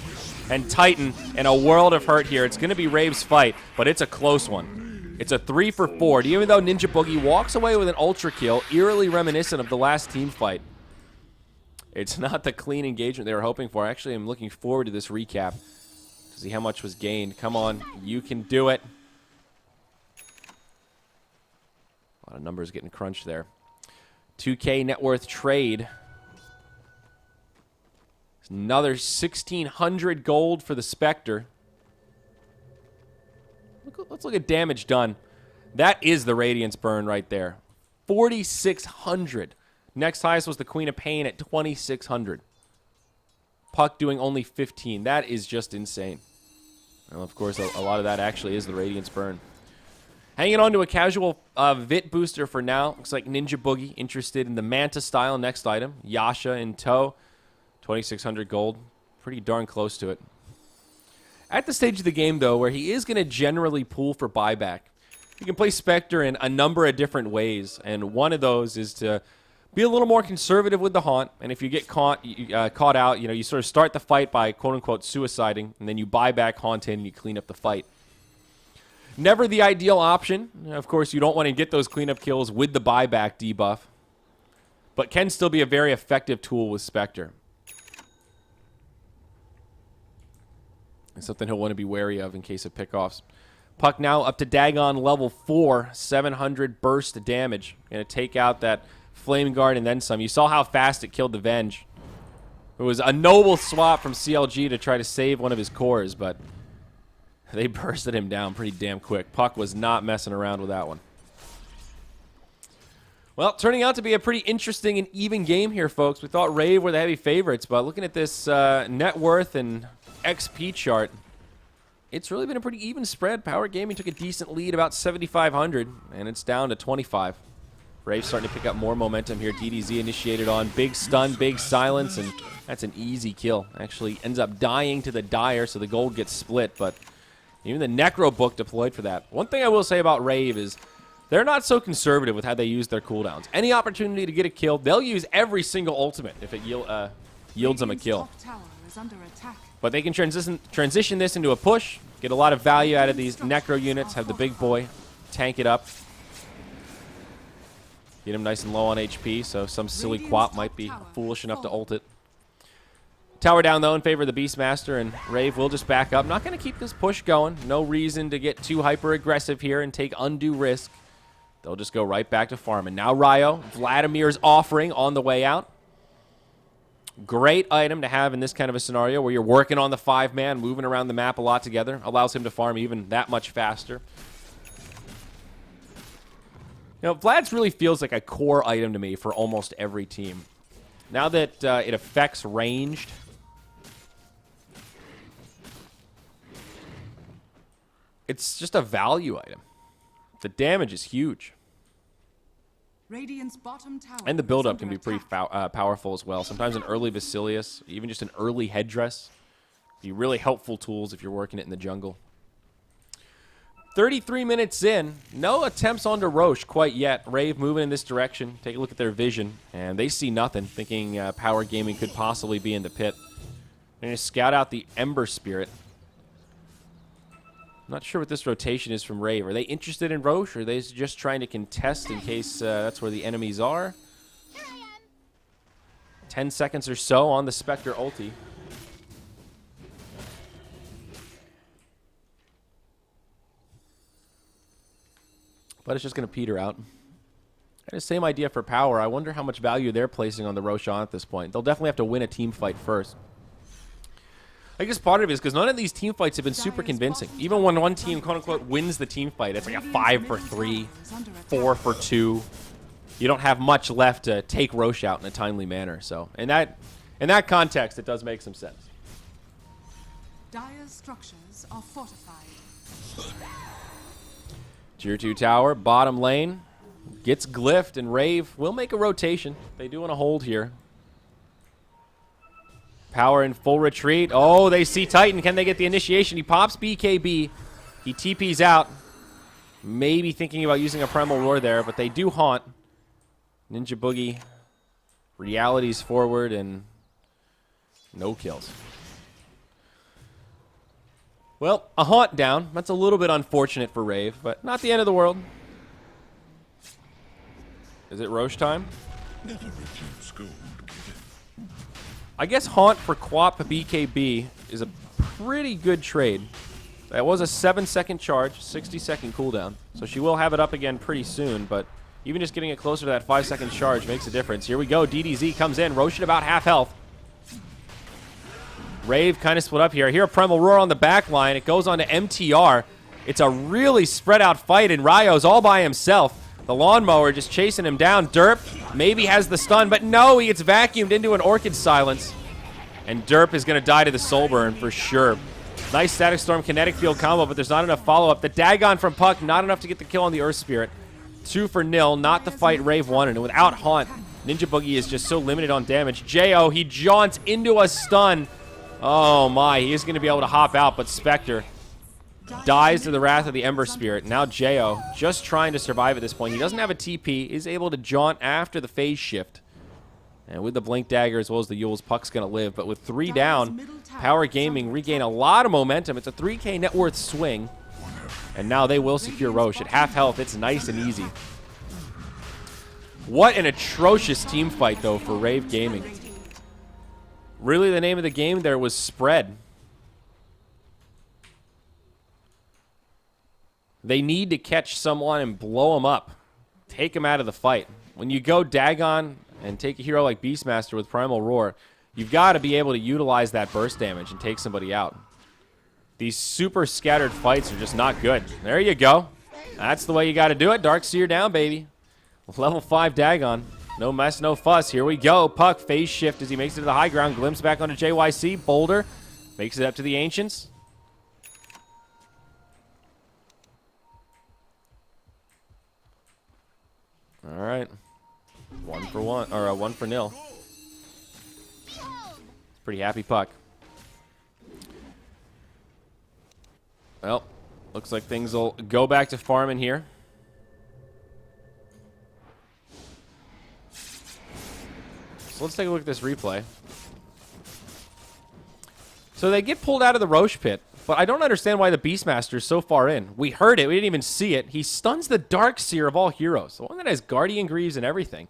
And Titan in a world of hurt here. It's going to be Rave's fight, but it's a close one. It's a 3 for 4. Even though Ninja Boogie walks away with an ultra kill, eerily reminiscent of the last team fight. It's not the clean engagement they were hoping for. Actually, I'm looking forward to this recap to see how much was gained. Come on, you can do it. A lot of numbers getting crunched there. 2K net worth trade. Another 1,600 gold for the Spectre. Let's look at damage done. That is the Radiance burn right there. 4,600. Next highest was the Queen of Pain at 2,600. Puck doing only 15. That is just insane. Well, of course, a lot of that actually is the Radiance burn. Hanging on to a casual Vit booster for now. Looks like Ninja Boogie interested in the Manta style next item. Yasha in tow. 2,600 gold. Pretty darn close to it. At the stage of the game, though, where he is going to generally pool for buyback, you can play Spectre in a number of different ways, and one of those is to be a little more conservative with the Haunt, and if you get caught out, you sort of start the fight by quote-unquote suiciding, and then you buy back Haunt in and you clean up the fight. Never the ideal option. Of course, you don't want to get those cleanup kills with the buyback debuff, but can still be a very effective tool with Spectre. It's something he'll want to be wary of in case of pickoffs. Puck now up to Dagon level 4, 700 burst damage. Going to take out that Flame Guard and then some. You saw how fast it killed the Venge. It was a noble swap from CLG to try to save one of his cores, but they bursted him down pretty damn quick. Puck was not messing around with that one. Well, turning out to be a pretty interesting and even game here, folks. We thought Rave were the heavy favorites, but looking at this net worth and XP chart, it's really been a pretty even spread. Power Gaming took a decent lead, about 7,500, and it's down to 25. Rave starting to pick up more momentum here. DDZ initiated on. Big stun, big silence, and that's an easy kill. Actually ends up dying to the Dire, so the gold gets split, but even the Necro book deployed for that. One thing I will say about Rave is they're not so conservative with how they use their cooldowns. Any opportunity to get a kill, they'll use every single ultimate if it yields them a kill. But they can transition this into a push, get a lot of value out of these Necro units, have the big boy tank it up. Get him nice and low on HP, so some silly quap might be foolish enough to ult it. Tower down, though, in favor of the Beastmaster, and Rave will just back up. Not going to keep this push going. No reason to get too hyper-aggressive here and take undue risk. They'll just go right back to farming. Now Ryo, Vladimir's offering on the way out. Great item to have in this kind of a scenario where you're working on the 5-man, moving around the map a lot together. Allows him to farm even that much faster. You know, Vlad's really feels like a core item to me for almost every team. Now that it affects ranged, it's just a value item. The damage is huge. Radiant's bottom tower And the build-up can be pretty powerful as well. Sometimes an early Basilius, even just an early headdress, be really helpful tools if you're working it in the jungle. 33 minutes in, no attempts onto Roche quite yet. Rave moving in this direction. Take a look at their vision, and they see nothing, thinking Power Gaming could possibly be in the pit. They're going to scout out the Ember Spirit. Not sure what this rotation is from Rave. Are they interested in Roche, or are they just trying to contest in case that's where the enemies are? 10 seconds or so on the Spectre ulti. But it's just going to peter out. And the same idea for Power. I wonder how much value they're placing on the Roshan at this point. They'll definitely have to win a team fight first. I guess part of it is because none of these team fights have been super convincing. Even when one team, quote-unquote, wins the team fight, it's like a 5-for-3, 4-for-2. You don't have much left to take Roche out in a timely manner. So in that context, it does make some sense. Dire's structures are fortified. Tier 2 tower, bottom lane, gets glyphed, and Rave will make a rotation. They do want to hold here. Power in full retreat. Oh, they see Titan. Can they get the initiation? He pops BKB. He TPs out. Maybe thinking about using a Primal Roar there, but they do haunt. Ninja Boogie. Realities forward and no kills. Well, a haunt down. That's a little bit unfortunate for Rave, but not the end of the world. Is it Roche time? I guess haunt for Quap BKB is a pretty good trade. That was a 7-second charge, 60-second cooldown. So she will have it up again pretty soon, but even just getting it closer to that 5-second charge makes a difference. Here we go. DDZ comes in. Roche at about half health. Rave kind of split up here. Here, a Primal Roar on the back line. It goes on to MTR. It's a really spread out fight, and Ryo's all by himself. The Lawnmower just chasing him down. Derp maybe has the stun, but no, he gets vacuumed into an Orchid Silence. And Derp is going to die to the Soul Burn for sure. Nice Static Storm Kinetic Field combo, but there's not enough follow-up. The Dagon from Puck, not enough to get the kill on the Earth Spirit. 2-0, not the fight Rave wanted. And without Haunt, Ninja Boogie is just so limited on damage. Jo, he jaunts into a stun. Oh my, he is going to be able to hop out, but Spectre dies to the wrath of the Ember Spirit. Now Jo, just trying to survive at this point. He doesn't have a TP, is able to jaunt after the phase shift. And with the Blink Dagger as well as the Yules, Puck's going to live. But with 3 down, Power Gaming regain a lot of momentum. It's a 3K net worth swing. And now they will secure Roche. At half health, it's nice and easy. What an atrocious team fight, though, for Rave Gaming. Really, the name of the game there was spread. They need to catch someone and blow them up. Take them out of the fight. When you go Dagon and take a hero like Beastmaster with Primal Roar, you've got to be able to utilize that burst damage and take somebody out. These super scattered fights are just not good. There you go. That's the way you got to do it. Darkseer down, baby. Level 5 Dagon. No mess, no fuss. Here we go. Puck, phase shift as he makes it to the high ground. Glimpse back onto JYC. Boulder makes it up to the Ancients. All right. 1 for 1, or 1 for 0. It's pretty happy Puck. Well, looks like things will go back to farming here. So let's take a look at this replay. So they get pulled out of the Roche pit, but I don't understand why the Beastmaster is so far in. We heard it. We didn't even see it. He stuns the Darkseer of all heroes, the one that has Guardian Greaves and everything,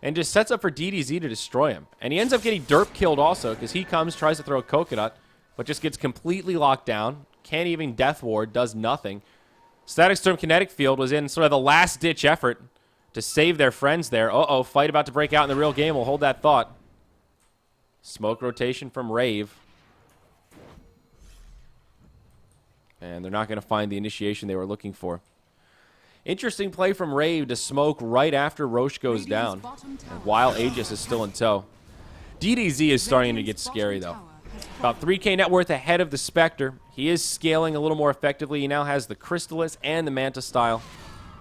and just sets up for DDZ to destroy him. And he ends up getting derp killed also because he comes, tries to throw a coconut, but just gets completely locked down. Can't even Death Ward, does nothing. Static Storm Kinetic Field was in sort of the last-ditch effort to save their friends there. Uh-oh, fight about to break out in the real game. We'll hold that thought. Smoke rotation from Rave. And they're not going to find the initiation they were looking for. Interesting play from Rave to smoke right after Roche goes down, and while Aegis is still in tow. DDZ is starting to get scary, though. About 3K net worth ahead of the Spectre. He is scaling a little more effectively. He now has the Crystallis and the Manta style.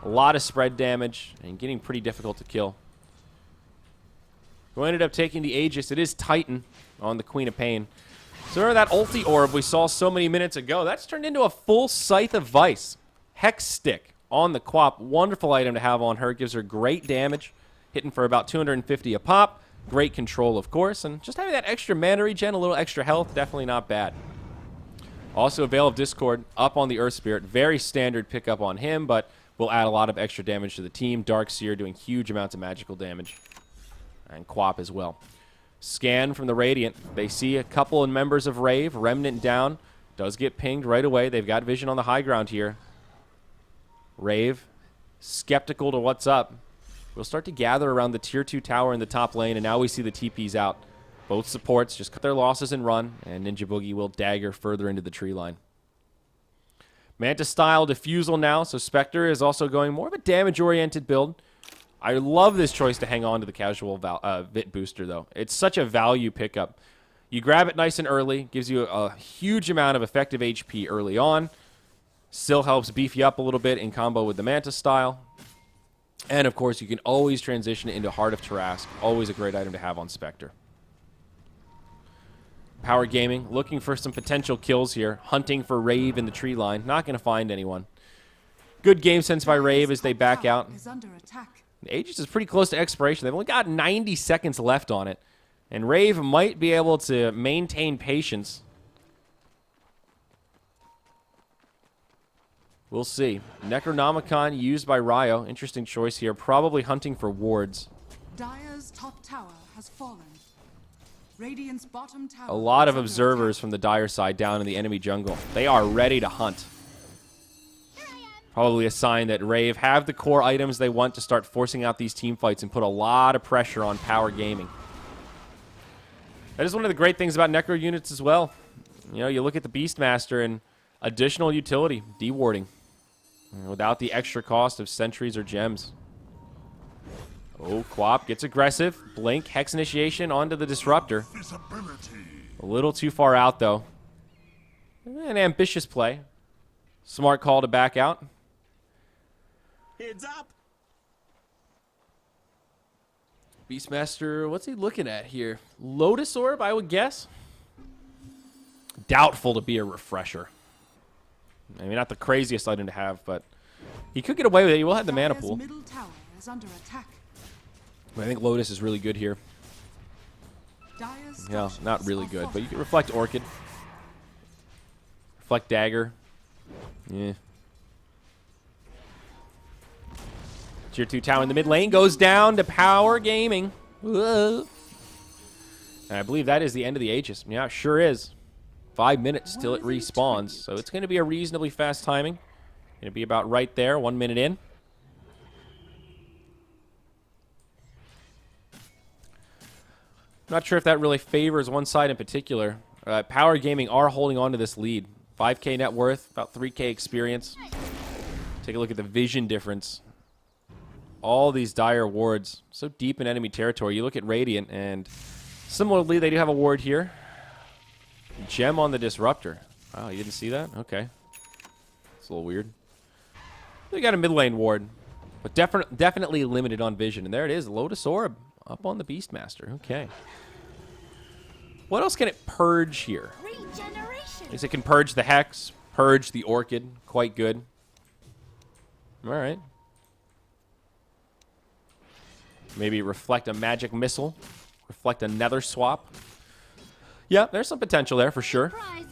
A lot of spread damage and getting pretty difficult to kill. Who ended up taking the Aegis? It is Titan on the Queen of Pain. So remember that ulti orb we saw so many minutes ago? That's turned into a full Scythe of Vice. Hex Stick on the Quap. Wonderful item to have on her. Gives her great damage. Hitting for about 250 a pop. Great control, of course. And just having that extra mana regen, a little extra health, definitely not bad. Also, a Veil of Discord up on the Earth Spirit. Very standard pickup on him, but will add a lot of extra damage to the team. Darkseer doing huge amounts of magical damage. And Quap as well. Scan from the Radiant. They see a couple of members of Rave. Remnant down. Does get pinged right away. They've got vision on the high ground here. Rave, skeptical to what's up. We'll start to gather around the tier 2 tower in the top lane, and now we see the TPs out. Both supports just cut their losses and run, and Ninja Boogie will dagger further into the tree line. Manta style Diffusal now, so Spectre is also going more of a damage-oriented build. I love this choice to hang on to the casual Vit booster, though. It's such a value pickup. You grab it nice and early, gives you a huge amount of effective HP early on. Still helps beef you up a little bit in combo with the Manta style. And, of course, you can always transition into Heart of Tarrasque. Always a great item to have on Spectre. Power Gaming, looking for some potential kills here. Hunting for Rave in the tree line. Not going to find anyone. Good game sense by Rave as they back out. The Aegis is pretty close to expiration. They've only got 90 seconds left on it. And Rave might be able to maintain patience. We'll see. Necronomicon used by Ryo. Interesting choice here. Probably hunting for wards. Dire's top tower has fallen. Radiant's bottom tower. A lot of is under observers attack. from the Dire side down in the enemy jungle. They are ready to hunt. Probably a sign that Rave have the core items they want to start forcing out these team fights and put a lot of pressure on Power Gaming. That is one of the great things about Necro units as well. You know, you look at the Beastmaster and additional utility, dewarding, without the extra cost of sentries or gems. Oh, Quap gets aggressive. Blink, Hex Initiation onto the Disruptor. A little too far out, though. An ambitious play. Smart call to back out. Heads up! Beastmaster, what's he looking at here? Lotus Orb, I would guess. Doubtful to be a refresher. I mean, not the craziest item to have, but he could get away with it. He will have the mana Dire's pool. middle tower is under attack. I think Lotus is really good here. Dire's Yeah, structures not really are good, but you can fortified. reflect Orchid. Reflect Dagger. Yeah. Tier 2 tower in the mid lane goes down to Power Gaming. Whoa. And I believe that is the end of the Aegis. Yeah, it sure is. 5 minutes till it respawns, so it's going to be a reasonably fast timing. Gonna be about right there, 1 minute in. Not sure if that really favors one side in particular. Power Gaming are holding on to this lead. 5K net worth, about 3K experience. Take a look at the vision difference. All these dire wards, so deep in enemy territory. You look at Radiant, and similarly, they do have a ward here. Gem on the Disruptor. Wow, you didn't see that? Okay. It's a little weird. They got a mid lane ward, but definitely limited on vision. And there it is, Lotus Orb up on the Beastmaster. Okay. What else can it purge here? Regeneration. It can purge the Hex, purge the Orchid. Quite good. All right. Maybe reflect a magic missile. Reflect a nether swap. Yeah, there's some potential there for sure. Prize.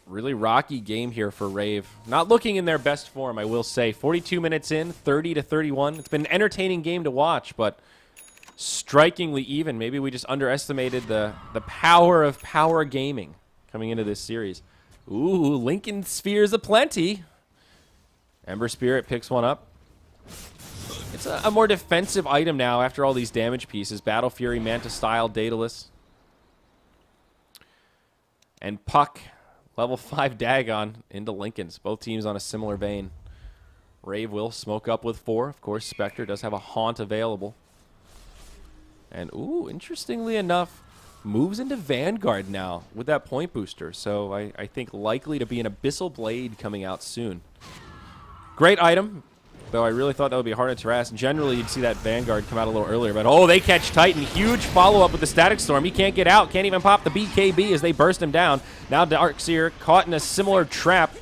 Really rocky game here for Rave. Not looking in their best form, I will say. 42 minutes in, 30-31. It's been an entertaining game to watch, but strikingly even. Maybe we just underestimated the power of power gaming coming into this series. Ooh, Lincoln Spheres aplenty. Ember Spirit picks one up. It's a more defensive item now after all these damage pieces. Battle Fury, Manta Style, Daedalus. And Puck. Level 5 Dagon into Lincoln's. Both teams on a similar vein. Rave will smoke up with 4. Of course, Spectre does have a Haunt available. And, ooh, interestingly enough, moves into Vanguard now with that point booster. So I think likely to be an Abyssal Blade coming out soon. Great item, though I really thought that would be hard to harass. Generally, you'd see that Vanguard come out a little earlier. But, oh, they catch Titan. Huge follow-up with the Static Storm. He can't get out. Can't even pop the BKB as they burst him down. Now Darkseer caught in a similar trap.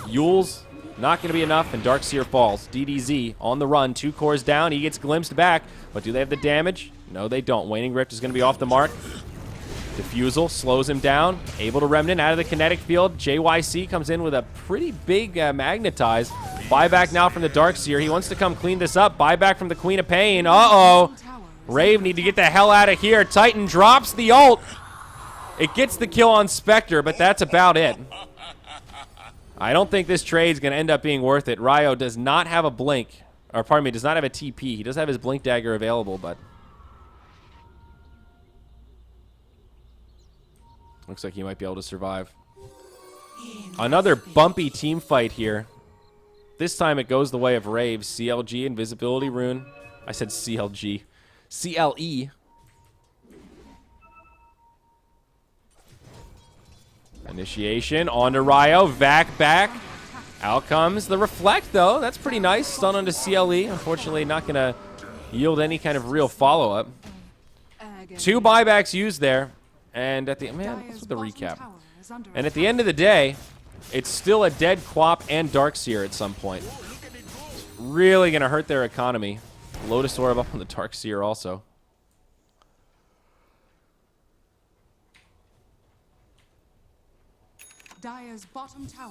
Yule's not going to be enough, and Darkseer falls. DDZ on the run. 2 cores down. He gets glimpsed back. But do they have the damage? No, they don't. Waning Rift is going to be off the mark. Diffusal slows him down. Able to Remnant out of the kinetic field. JYC comes in with a pretty big Magnetize. Buyback now from the Darkseer. He wants to come clean this up. Buyback from the Queen of Pain. Uh-oh. Rave need to get the hell out of here. Titan drops the ult. It gets the kill on Spectre, but that's about it. I don't think this trade's going to end up being worth it. Ryo does not have a blink. Or, pardon me, does not have a TP. He does have his Blink Dagger available, but looks like he might be able to survive. Another bumpy team fight here. This time it goes the way of Rave. CLG, Invisibility Rune. I said CLG. CLE. Initiation onto Ryo. Vac back. Out comes the Reflect, though. That's pretty nice. Stun onto CLE. Unfortunately, not going to yield any kind of real follow-up. 2 buybacks used there. And at the what's with the recap? And at the end of the day, it's still a dead Quap and Darkseer at some point. It's really going to hurt their economy. Lotus Orb up on the Darkseer also.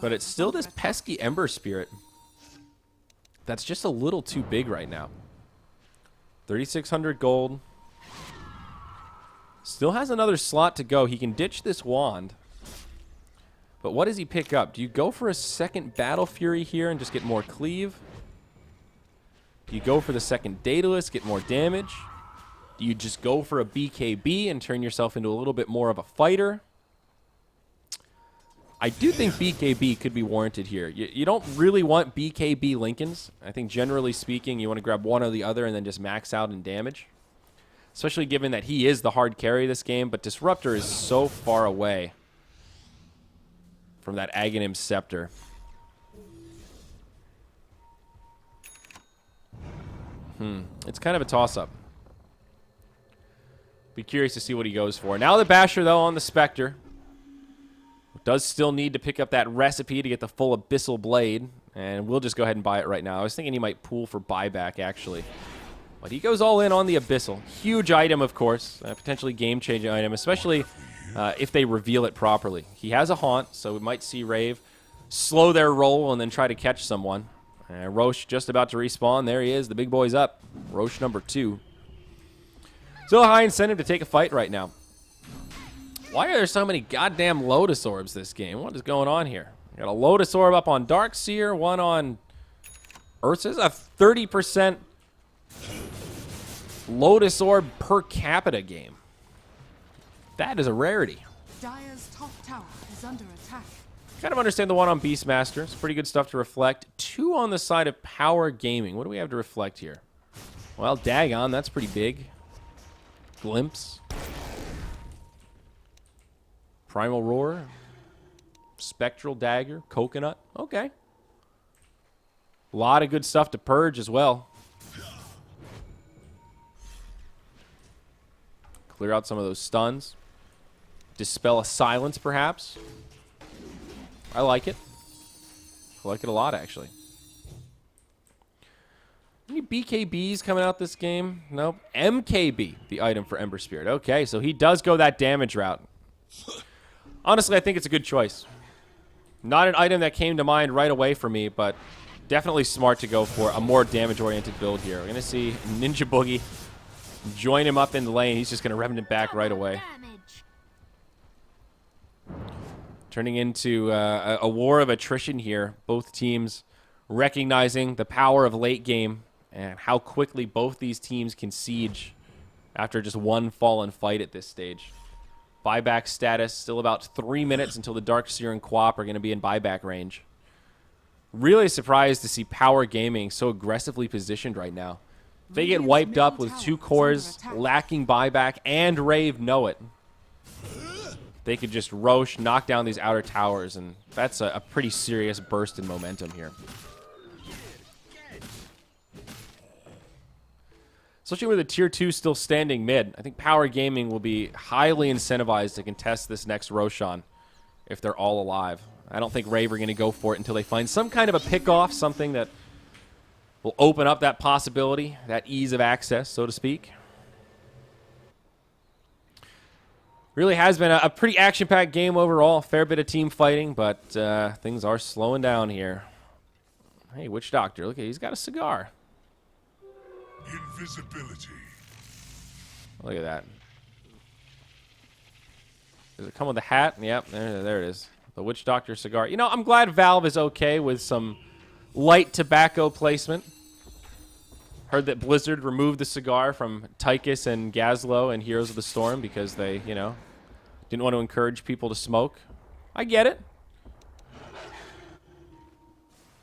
But it's still this pesky Ember Spirit that's just a little too big right now. 3,600 gold. Still has another slot to go. He can ditch this wand. But what does he pick up? Do you go for a second Battle Fury here and just get more cleave? Do you go for the second Daedalus, get more damage? Do you just go for a BKB and turn yourself into a little bit more of a fighter? I do think BKB could be warranted here. You don't really want BKB Lincolns. I think generally speaking, you want to grab one or the other and then just max out in damage. Especially given that he is the hard carry of this game, but Disruptor is so far away from that Aghanim Scepter. It's kind of a toss-up. Be curious to see what he goes for. Now the Basher, though, on the Spectre. Does still need to pick up that recipe to get the full Abyssal Blade. And we'll just go ahead and buy it right now. I was thinking he might pool for buyback, actually. But he goes all in on the Abyssal. Huge item, of course. A potentially game-changing item, especially if they reveal it properly. He has a Haunt, so we might see Rave slow their roll and then try to catch someone. Roche just about to respawn. There he is. The big boy's up. Roche number 2. Still a high incentive to take a fight right now. Why are there so many goddamn Lotus Orbs this game? What is going on here? Got a Lotus Orb up on Darkseer, one on Earth. This is a 30% Lotus Orb per capita game. That is a rarity. Dire's top tower is under attack. Kind of understand the one on Beastmaster. It's pretty good stuff to reflect. 2 on the side of Power Gaming. What do we have to reflect here? Well, Dagon, that's pretty big. Glimpse. Primal Roar. Spectral Dagger. Coconut. Okay. A lot of good stuff to purge as well. Clear out some of those stuns. Dispel a silence, perhaps. I like it. I like it a lot, actually. Any BKBs coming out this game? Nope. MKB, the item for Ember Spirit. Okay, so he does go that damage route. Honestly, I think it's a good choice. Not an item that came to mind right away for me, but definitely smart to go for a more damage-oriented build here. We're going to see Ninja Boogie join him up in the lane. He's just going to Revenant back right away. Turning into a war of attrition here. Both teams recognizing the power of late game and how quickly both these teams can siege after just one fallen fight at this stage. Buyback status, still about 3 minutes until the Darkseer and Quap are going to be in buyback range. Really surprised to see Power Gaming so aggressively positioned right now. If they get wiped up with 2 cores, lacking buyback, and Rave know it, they could just Roche, knock down these outer towers, and that's a pretty serious burst in momentum here. Especially with the Tier 2 still standing mid. I think Power Gaming will be highly incentivized to contest this next Roshan if they're all alive. I don't think Rave are going to go for it until they find some kind of a pick-off, something that will open up that possibility, that ease of access, so to speak. Really has been a pretty action-packed game overall. Fair bit of team fighting, but things are slowing down here. Hey, Witch Doctor, look, he's got a cigar. Invisibility. Look at that. Does it come with a hat? Yep, there it is. The Witch Doctor cigar. You know, I'm glad Valve is okay with some light tobacco placement. Heard that Blizzard removed the cigar from Tychus and Gazlowe and Heroes of the Storm because they, you know, didn't want to encourage people to smoke. I get it.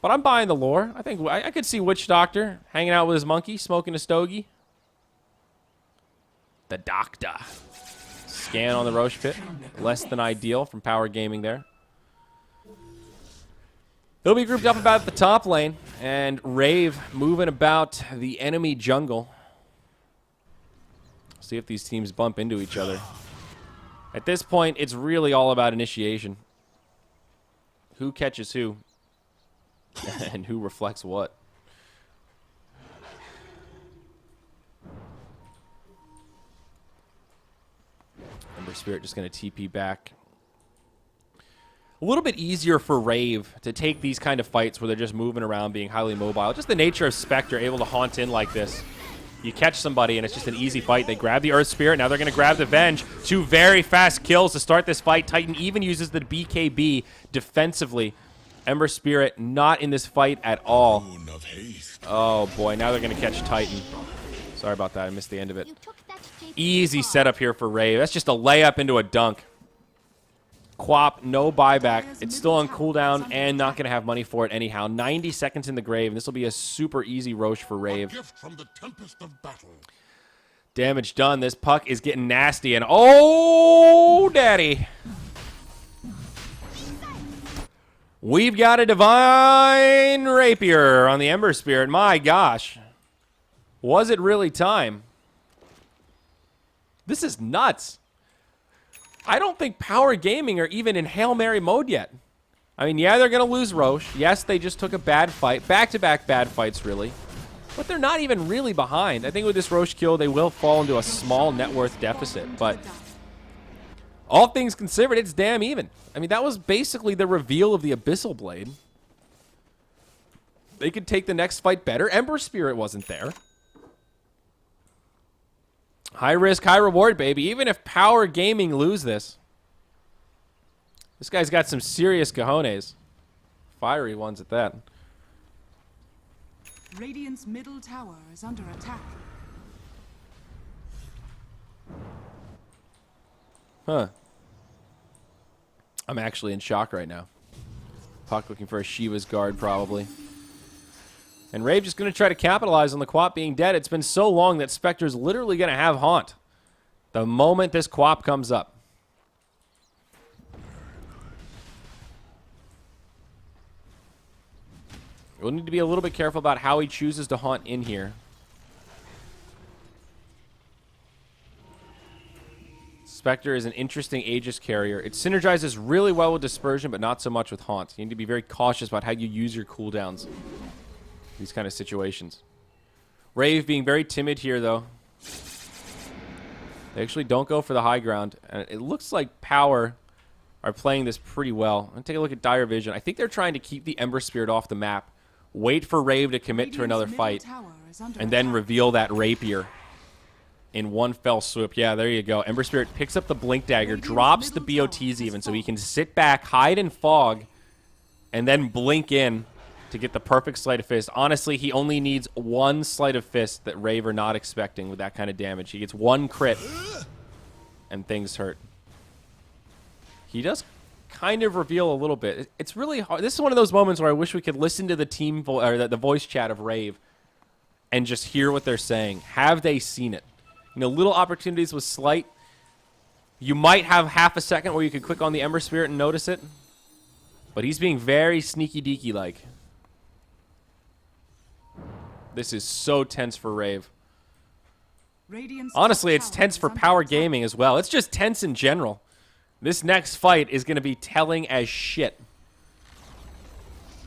But I'm buying the lore. I think I could see Witch Doctor hanging out with his monkey, smoking a stogie. The Doctor. Scan on the Roche Pit. Less than ideal from Power Gaming there. They'll be grouped up about the top lane, and Rave moving about the enemy jungle. See if these teams bump into each other. At this point, it's really all about initiation. Who catches who? And who reflects what? Ember Spirit just going to TP back. A little bit easier for Rave to take these kind of fights where they're just moving around, being highly mobile. Just the nature of Spectre able to haunt in like this. You catch somebody and it's just an easy fight. They grab the Earth Spirit. Now they're going to grab the Venge. 2 very fast kills to start this fight. Titan even uses the BKB defensively. Ember Spirit not in this fight at all. Oh boy, now they're going to catch Titan. Sorry about that, I missed the end of it. Easy setup here for Rave. That's just a layup into a dunk. Quap, no buyback. It's still on cooldown and not going to have money for it anyhow. 90 seconds in the grave, and this will be a super easy Roche for Rave. Gift from the tempest of battle. Damage done. This puck is getting nasty, and oh, daddy. We've got a Divine Rapier on the Ember Spirit. My gosh. Was it really time? This is nuts. I don't think Power Gaming are even in Hail Mary mode yet. I mean, yeah, they're going to lose Roche. Yes, they just took a bad fight. Back-to-back bad fights, really. But they're not even really behind. I think with this Roche kill, they will fall into a small net worth deficit. But all things considered, it's damn even. I mean, that was basically the reveal of the Abyssal Blade. They could take the next fight better. Ember Spirit wasn't there. High risk, high reward, baby. Even if Power Gaming lose this, This guy's got some serious cojones. Fiery ones at that. Radiant's middle tower is under attack. Huh. I'm actually in shock right now. Puck looking for a Shiva's guard, probably. And Rave just going to try to capitalize on the Quap being dead. It's been so long that Spectre's literally going to have Haunt the moment this Quap comes up. We'll need to be a little bit careful about how he chooses to Haunt in here. Spectre is an interesting Aegis carrier. It synergizes really well with Dispersion, but not so much with Haunt. You need to be very cautious about how you use your cooldowns. These kind of situations. Rave being very timid here, though. They actually don't go for the high ground. And it looks like Power are playing this pretty well. I'm going to take a look at Dire Vision. I think they're trying to keep the Ember Spirit off the map. Wait for Rave to commit to another fight. And then reveal that Rapier in one fell swoop. Yeah, there you go. Ember Spirit picks up the Blink Dagger, drops the BOTs even, so he can sit back, hide in fog, and then blink in to get the perfect Sleight of Fist. Honestly, he only needs one Sleight of Fist that Rave are not expecting with that kind of damage. He gets one crit, and things hurt. He does kind of reveal a little bit. It's really hard. This is one of those moments where I wish we could listen to the team or the voice chat of Rave and just hear what they're saying. Have they seen it? You know, little opportunities with Sleight. You might have half a second where you could click on the Ember Spirit and notice it. But he's being very sneaky-deaky-like. This is so tense for Rave. Honestly, it's tense for Power Gaming as well. It's just tense in general. This next fight is going to be telling as shit.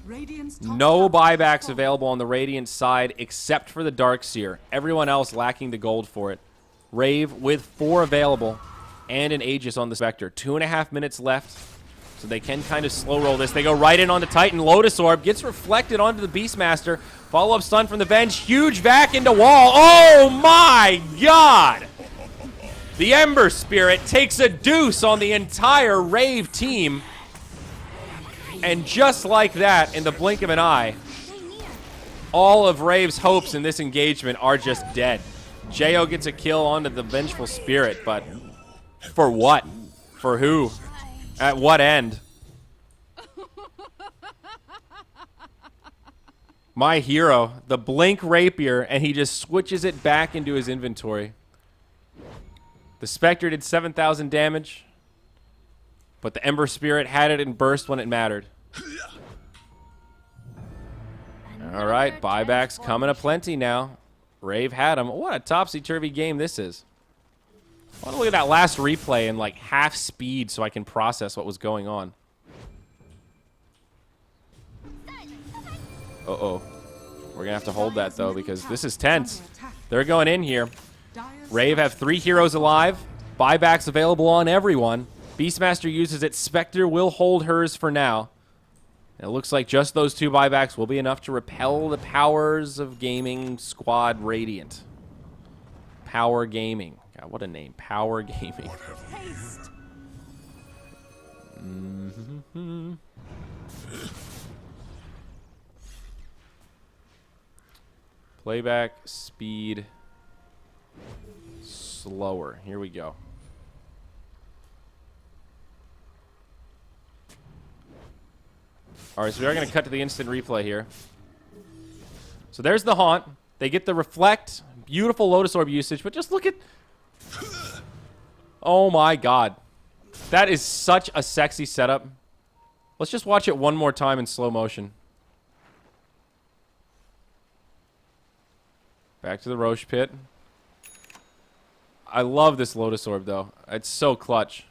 No buybacks available on the Radiant side except for the Darkseer. Everyone else lacking the gold for it. Rave with 4 available and an Aegis on the Spectre. 2.5 minutes left, so they can kind of slow roll this. They go right in on the Titan. Lotus Orb gets reflected onto the Beastmaster. Follow-up stun from the Venge. Huge vac into wall. Oh my god! The Ember Spirit takes a deuce on the entire Rave team. And just like that, in the blink of an eye, all of Rave's hopes in this engagement are just dead. Jo gets a kill onto the Vengeful Spirit, but for what? For who? At what end? My hero, the Blink Rapier, and he just switches it back into his inventory. The Spectre did 7,000 damage, but the Ember Spirit had it in burst when it mattered. All right, buybacks coming aplenty now. Rave had him. What a topsy-turvy game this is. I want to look at that last replay in like half speed so I can process what was going on. Uh-oh. We're going to have to hold that, though, because this is tense. They're going in here. Rave have 3 heroes alive. Buybacks available on everyone. Beastmaster uses it. Spectre will hold hers for now. It looks like just those 2 buybacks will be enough to repel the powers of Gaming Squad Radiant. Power Gaming. God, what a name. Power Gaming. Playback speed slower. Here we go. All right, so we are going to cut to the instant replay here. So there's the Haunt. They get the Reflect. Beautiful Lotus Orb usage, but just look at... Oh my god. That is such a sexy setup. Let's just watch it one more time in slow motion. Back to the Roche Pit. I love this Lotus Orb, though. It's so clutch.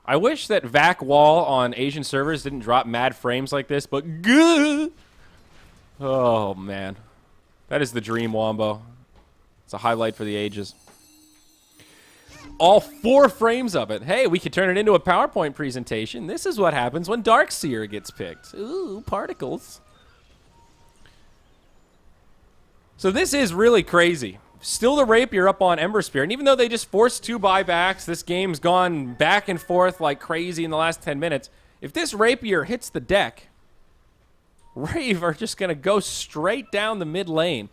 I wish that VAC wall on Asian servers didn't drop mad frames like this, but good. Oh, man. That is the dream, Wombo. It's a highlight for the ages. All 4 frames of it. Hey, we could turn it into a PowerPoint presentation. This is what happens when Darkseer gets picked. Ooh, particles. So this is really crazy. Still the Rapier up on Ember Spear. And even though they just forced 2 buybacks, this game's gone back and forth like crazy in the last 10 minutes. If this Rapier hits the deck, Rave are just going to go straight down the mid lane.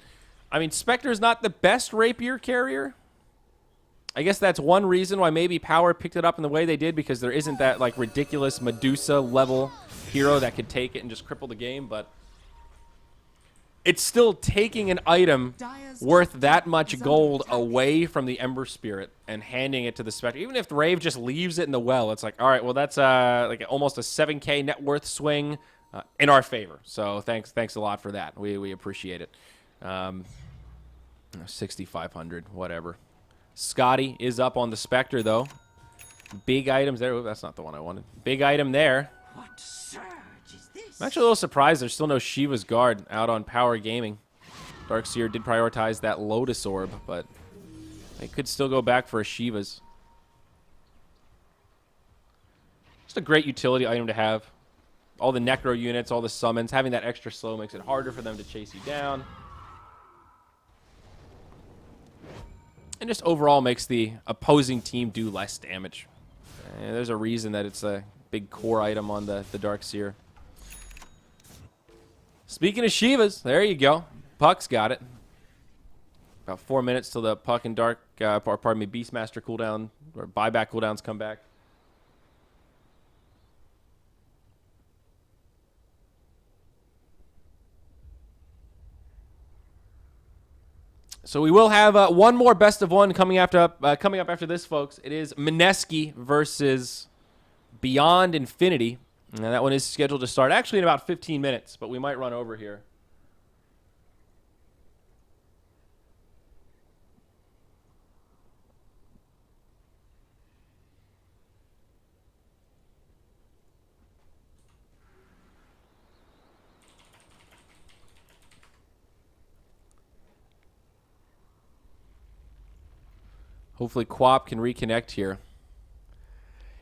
I mean, Spectre's not the best Rapier carrier. I guess that's one reason why maybe Power picked it up in the way they did, because there isn't that like ridiculous Medusa level hero that could take it and just cripple the game, but it's still taking an item worth that much gold away from the Ember Spirit and handing it to the Spectre. Even if Rave just leaves it in the well, it's like, all right, well, that's like almost a 7K net worth swing in our favor. So thanks a lot for that. We appreciate it. 6,500, whatever. Scotty is up on the Spectre, though. Big items there. Ooh, that's not the one I wanted. Big item there. What surge is this? I'm actually a little surprised there's still no Shiva's Guard out on Power Gaming. Darkseer did prioritize that Lotus Orb, but they could still go back for a Shiva's. Just a great utility item to have. All the Necro units, all the summons, having that extra slow makes it harder for them to chase you down. And just overall makes the opposing team do less damage. And there's a reason that it's a big core item on the Darkseer. Speaking of Shivas, there you go. Puck's got it. About 4 minutes till the Puck and Beastmaster cooldown, or buyback cooldowns come back. So we will have one more best of one coming up after this, folks. It is Mineski versus Beyond Infinity. And that one is scheduled to start actually in about 15 minutes, but we might run over here. Hopefully Quap can reconnect here.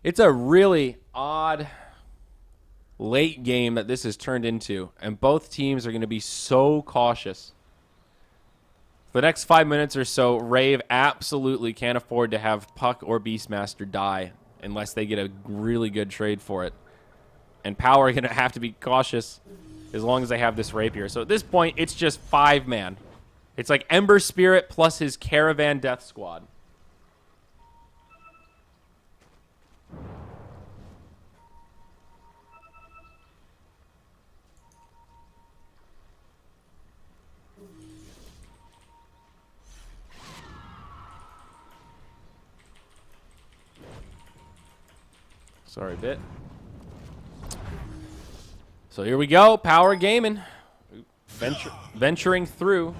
It's a really odd late game that this has turned into, and both teams are going to be so cautious. For the next 5 minutes or so, Rave absolutely can't afford to have Puck or Beastmaster die unless they get a really good trade for it. And Power are going to have to be cautious as long as they have this Rapier. So at this point, it's just 5-man. It's like Ember Spirit plus his Caravan Death Squad. Sorry, bit. So here we go. Power Gaming. Venturing through.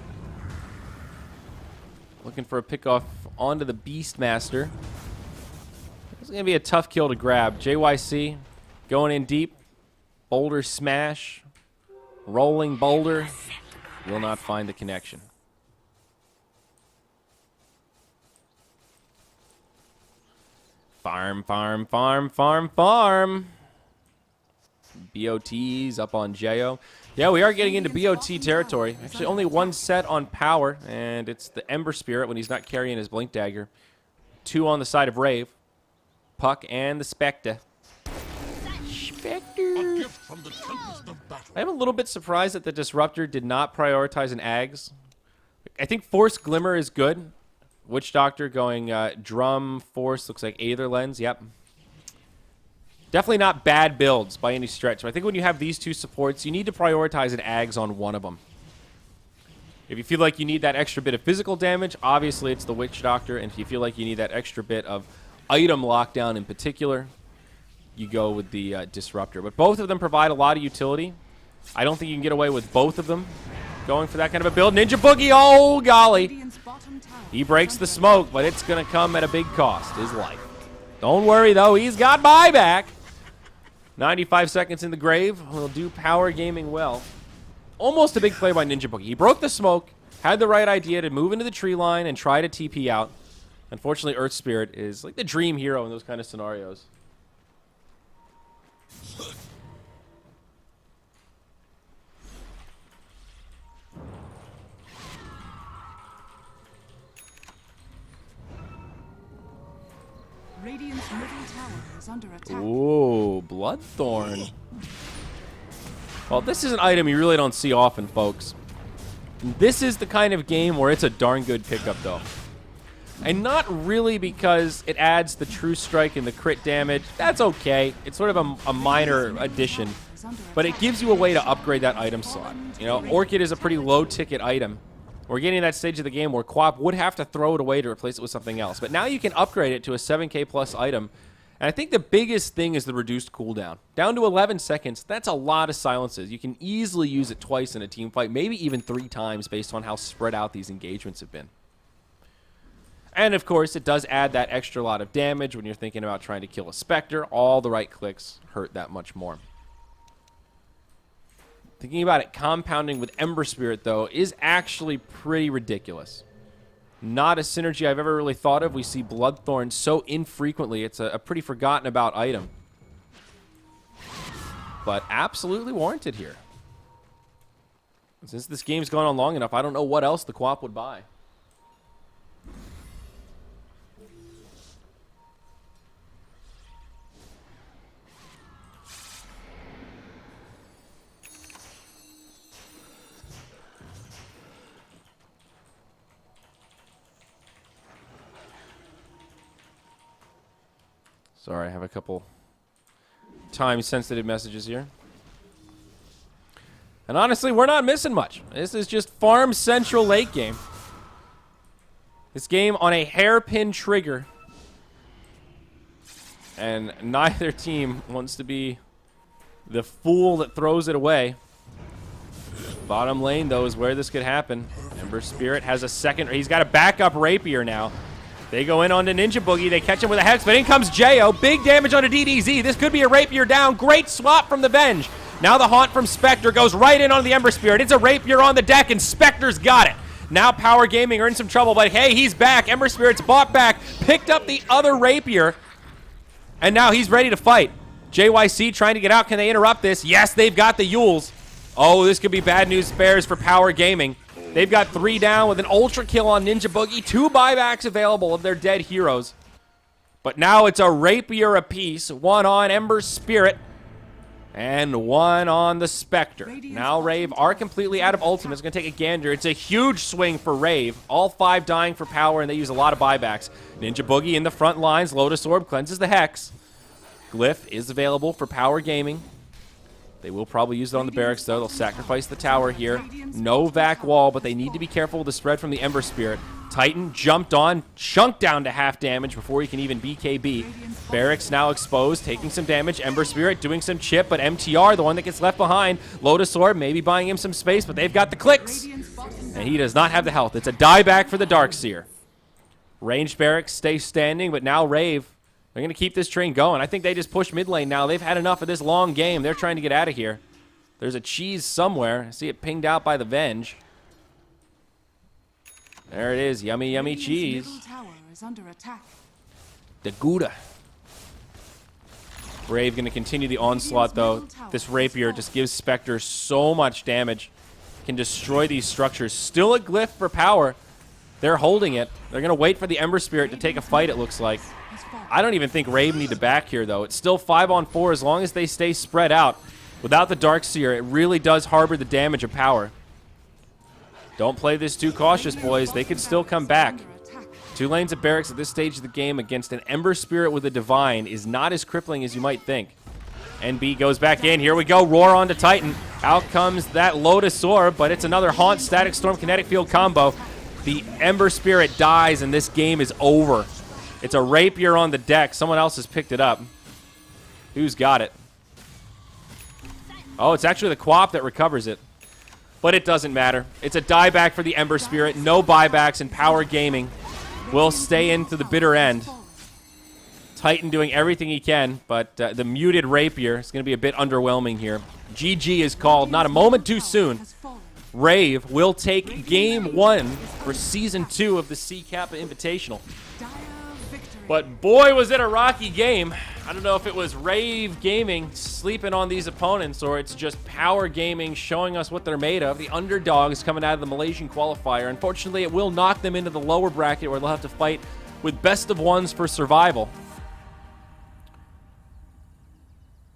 Looking for a pickoff onto the Beastmaster. It's going to be a tough kill to grab. JYC going in deep. Boulder smash. Rolling boulder. Will not find the connection. Farm, farm, farm, farm, farm. BOT's up on Jo. Yeah, we are getting into BOT territory. Actually, only one set on Power, and it's the Ember Spirit when he's not carrying his Blink Dagger. 2 on the side of Rave. Puck and the Spectre. A gift from the tempest of battle. I am a little bit surprised that the Disruptor did not prioritize an Ags. I think Force Glimmer is good. Witch Doctor going Drum, Force, looks like Aether Lens. Yep. Definitely not bad builds by any stretch. So I think when you have these 2 supports, you need to prioritize an Ags on one of them. If you feel like you need that extra bit of physical damage, obviously it's the Witch Doctor. And if you feel like you need that extra bit of item lockdown in particular, you go with the Disruptor. But both of them provide a lot of utility. I don't think you can get away with both of them going for that kind of a build. Ninja Boogie, oh golly. He breaks the smoke, but it's going to come at a big cost, his life. Don't worry, though. He's got buyback. 95 seconds in the grave will do Power Gaming well. Almost a big play by Ninja Boogie. He broke the smoke, had the right idea to move into the tree line and try to TP out. Unfortunately, Earth Spirit is like the dream hero in those kind of scenarios. middle tower is under attack. Ooh, Bloodthorn. Well, this is an item you really don't see often, folks. This is the kind of game where it's a darn good pickup, though. And not really because it adds the true strike and the crit damage. That's okay. It's sort of a minor addition. But it gives you a way to upgrade that item slot. You know, Orchid is a pretty low-ticket item. We're getting to that stage of the game where Quap would have to throw it away to replace it with something else. But now you can upgrade it to a 7k plus item. And I think the biggest thing is the reduced cooldown. Down to 11 seconds, that's a lot of silences. You can easily use it twice in a team fight, maybe even 3 times based on how spread out these engagements have been. And of course, it does add that extra lot of damage when you're thinking about trying to kill a Spectre. All the right clicks hurt that much more. Thinking about it, compounding with Ember Spirit, though, is actually pretty ridiculous. Not a synergy I've ever really thought of. We see Bloodthorn so infrequently. It's a pretty forgotten about item. But absolutely warranted here. Since this game's gone on long enough, I don't know what else the Quap would buy. Sorry, I have a couple time-sensitive messages here. And honestly, we're not missing much. This is just Farm Central late game. This game on a hairpin trigger. And neither team wants to be the fool that throws it away. Bottom lane, though, is where this could happen. Ember Spirit has a second. He's got a backup Rapier now. They go in onto Ninja Boogie. They catch him with a Hex, but in comes Jo. Big damage on a DDZ. This could be a Rapier down. Great swap from the Venge. Now the Haunt from Spectre goes right in on the Ember Spirit. It's a Rapier on the deck, and Spectre's got it. Now Power Gaming are in some trouble, but hey, he's back. Ember Spirit's bought back, picked up the other Rapier, and now he's ready to fight. JYC trying to get out. Can they interrupt this? Yes, they've got the Yules. Oh, this could be bad news bears for Power Gaming. They've got 3 down with an Ultra Kill on Ninja Boogie. 2 buybacks available of their dead heroes. But now it's a Rapier apiece. 1 on Ember Spirit and 1 on the Spectre. Now Rave are completely out of ultimates. Going to take a gander. It's a huge swing for Rave. All 5 dying for power, and they use a lot of buybacks. Ninja Boogie in the front lines. Lotus Orb cleanses the Hex. Glyph is available for Power Gaming. They will probably use it on the barracks, though. They'll sacrifice the tower here. No vac wall, but they need to be careful with the spread from the Ember Spirit. Titan jumped on, chunked down to half damage before he can even BKB. Barracks now exposed, taking some damage. Ember Spirit doing some chip, but MTR, the one that gets left behind. Lotus Orb maybe buying him some space, but they've got the clicks. And he does not have the health. It's a dieback for the Darkseer. Ranged Barracks stay standing, but now Rave, they're going to keep this train going. I think they just push mid lane now. They've had enough of this long game. They're trying to get out of here. There's a cheese somewhere. I see it pinged out by the Venge. There it is. Yummy, yummy cheese. Middle tower is under attack. The Gouda. Brave going to continue the onslaught, though. This Rapier just gives Spectre so much damage. Can destroy these structures. Still a Glyph for power. They're holding it. They're going to wait for the Ember Spirit to take a fight, it looks like. I don't even think Rave need to back here, though. It's still 5 on 4 as long as they stay spread out. Without the Darkseer, it really does harbor the damage of power. Don't play this too cautious, boys. They could still come back. 2 lanes of barracks at this stage of the game against an Ember Spirit with a Divine is not as crippling as you might think. NB goes back in. Here we go. Roar onto Titan. Out comes that Lotus Orb, but it's another Haunt, Static Storm, Kinetic Field combo. The Ember Spirit dies, and this game is over. It's a Rapier on the deck. Someone else has picked it up. Who's got it? Oh, it's actually the Quap that recovers it. But it doesn't matter. It's a dieback for the Ember Spirit. No buybacks, and Power Gaming will stay into the bitter end. Titan doing everything he can, but the muted Rapier is going to be a bit underwhelming here. GG is called. Not a moment too soon. Rave will take Game 1 for Season 2 of the Kappa Invitational. But boy, was it a rocky game. I don't know if it was Rave Gaming sleeping on these opponents or it's just Power Gaming showing us what they're made of. The underdogs coming out of the Malaysian qualifier. Unfortunately, it will knock them into the lower bracket where they'll have to fight with best of ones for survival.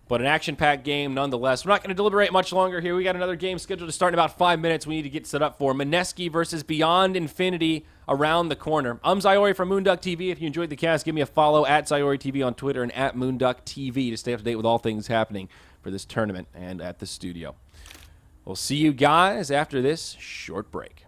But an action-packed game nonetheless. We're not going to deliberate much longer here. We got another game scheduled to start in about 5 minutes. We need to get set up for Mineski versus Beyond Infinity around the corner. I'm Zyori from moonducktv. If you enjoyed the cast, give me a follow at ZyoriTV on Twitter and at moonducktv to stay up to date with all things happening for this tournament and at the studio. We'll see you guys after this short break.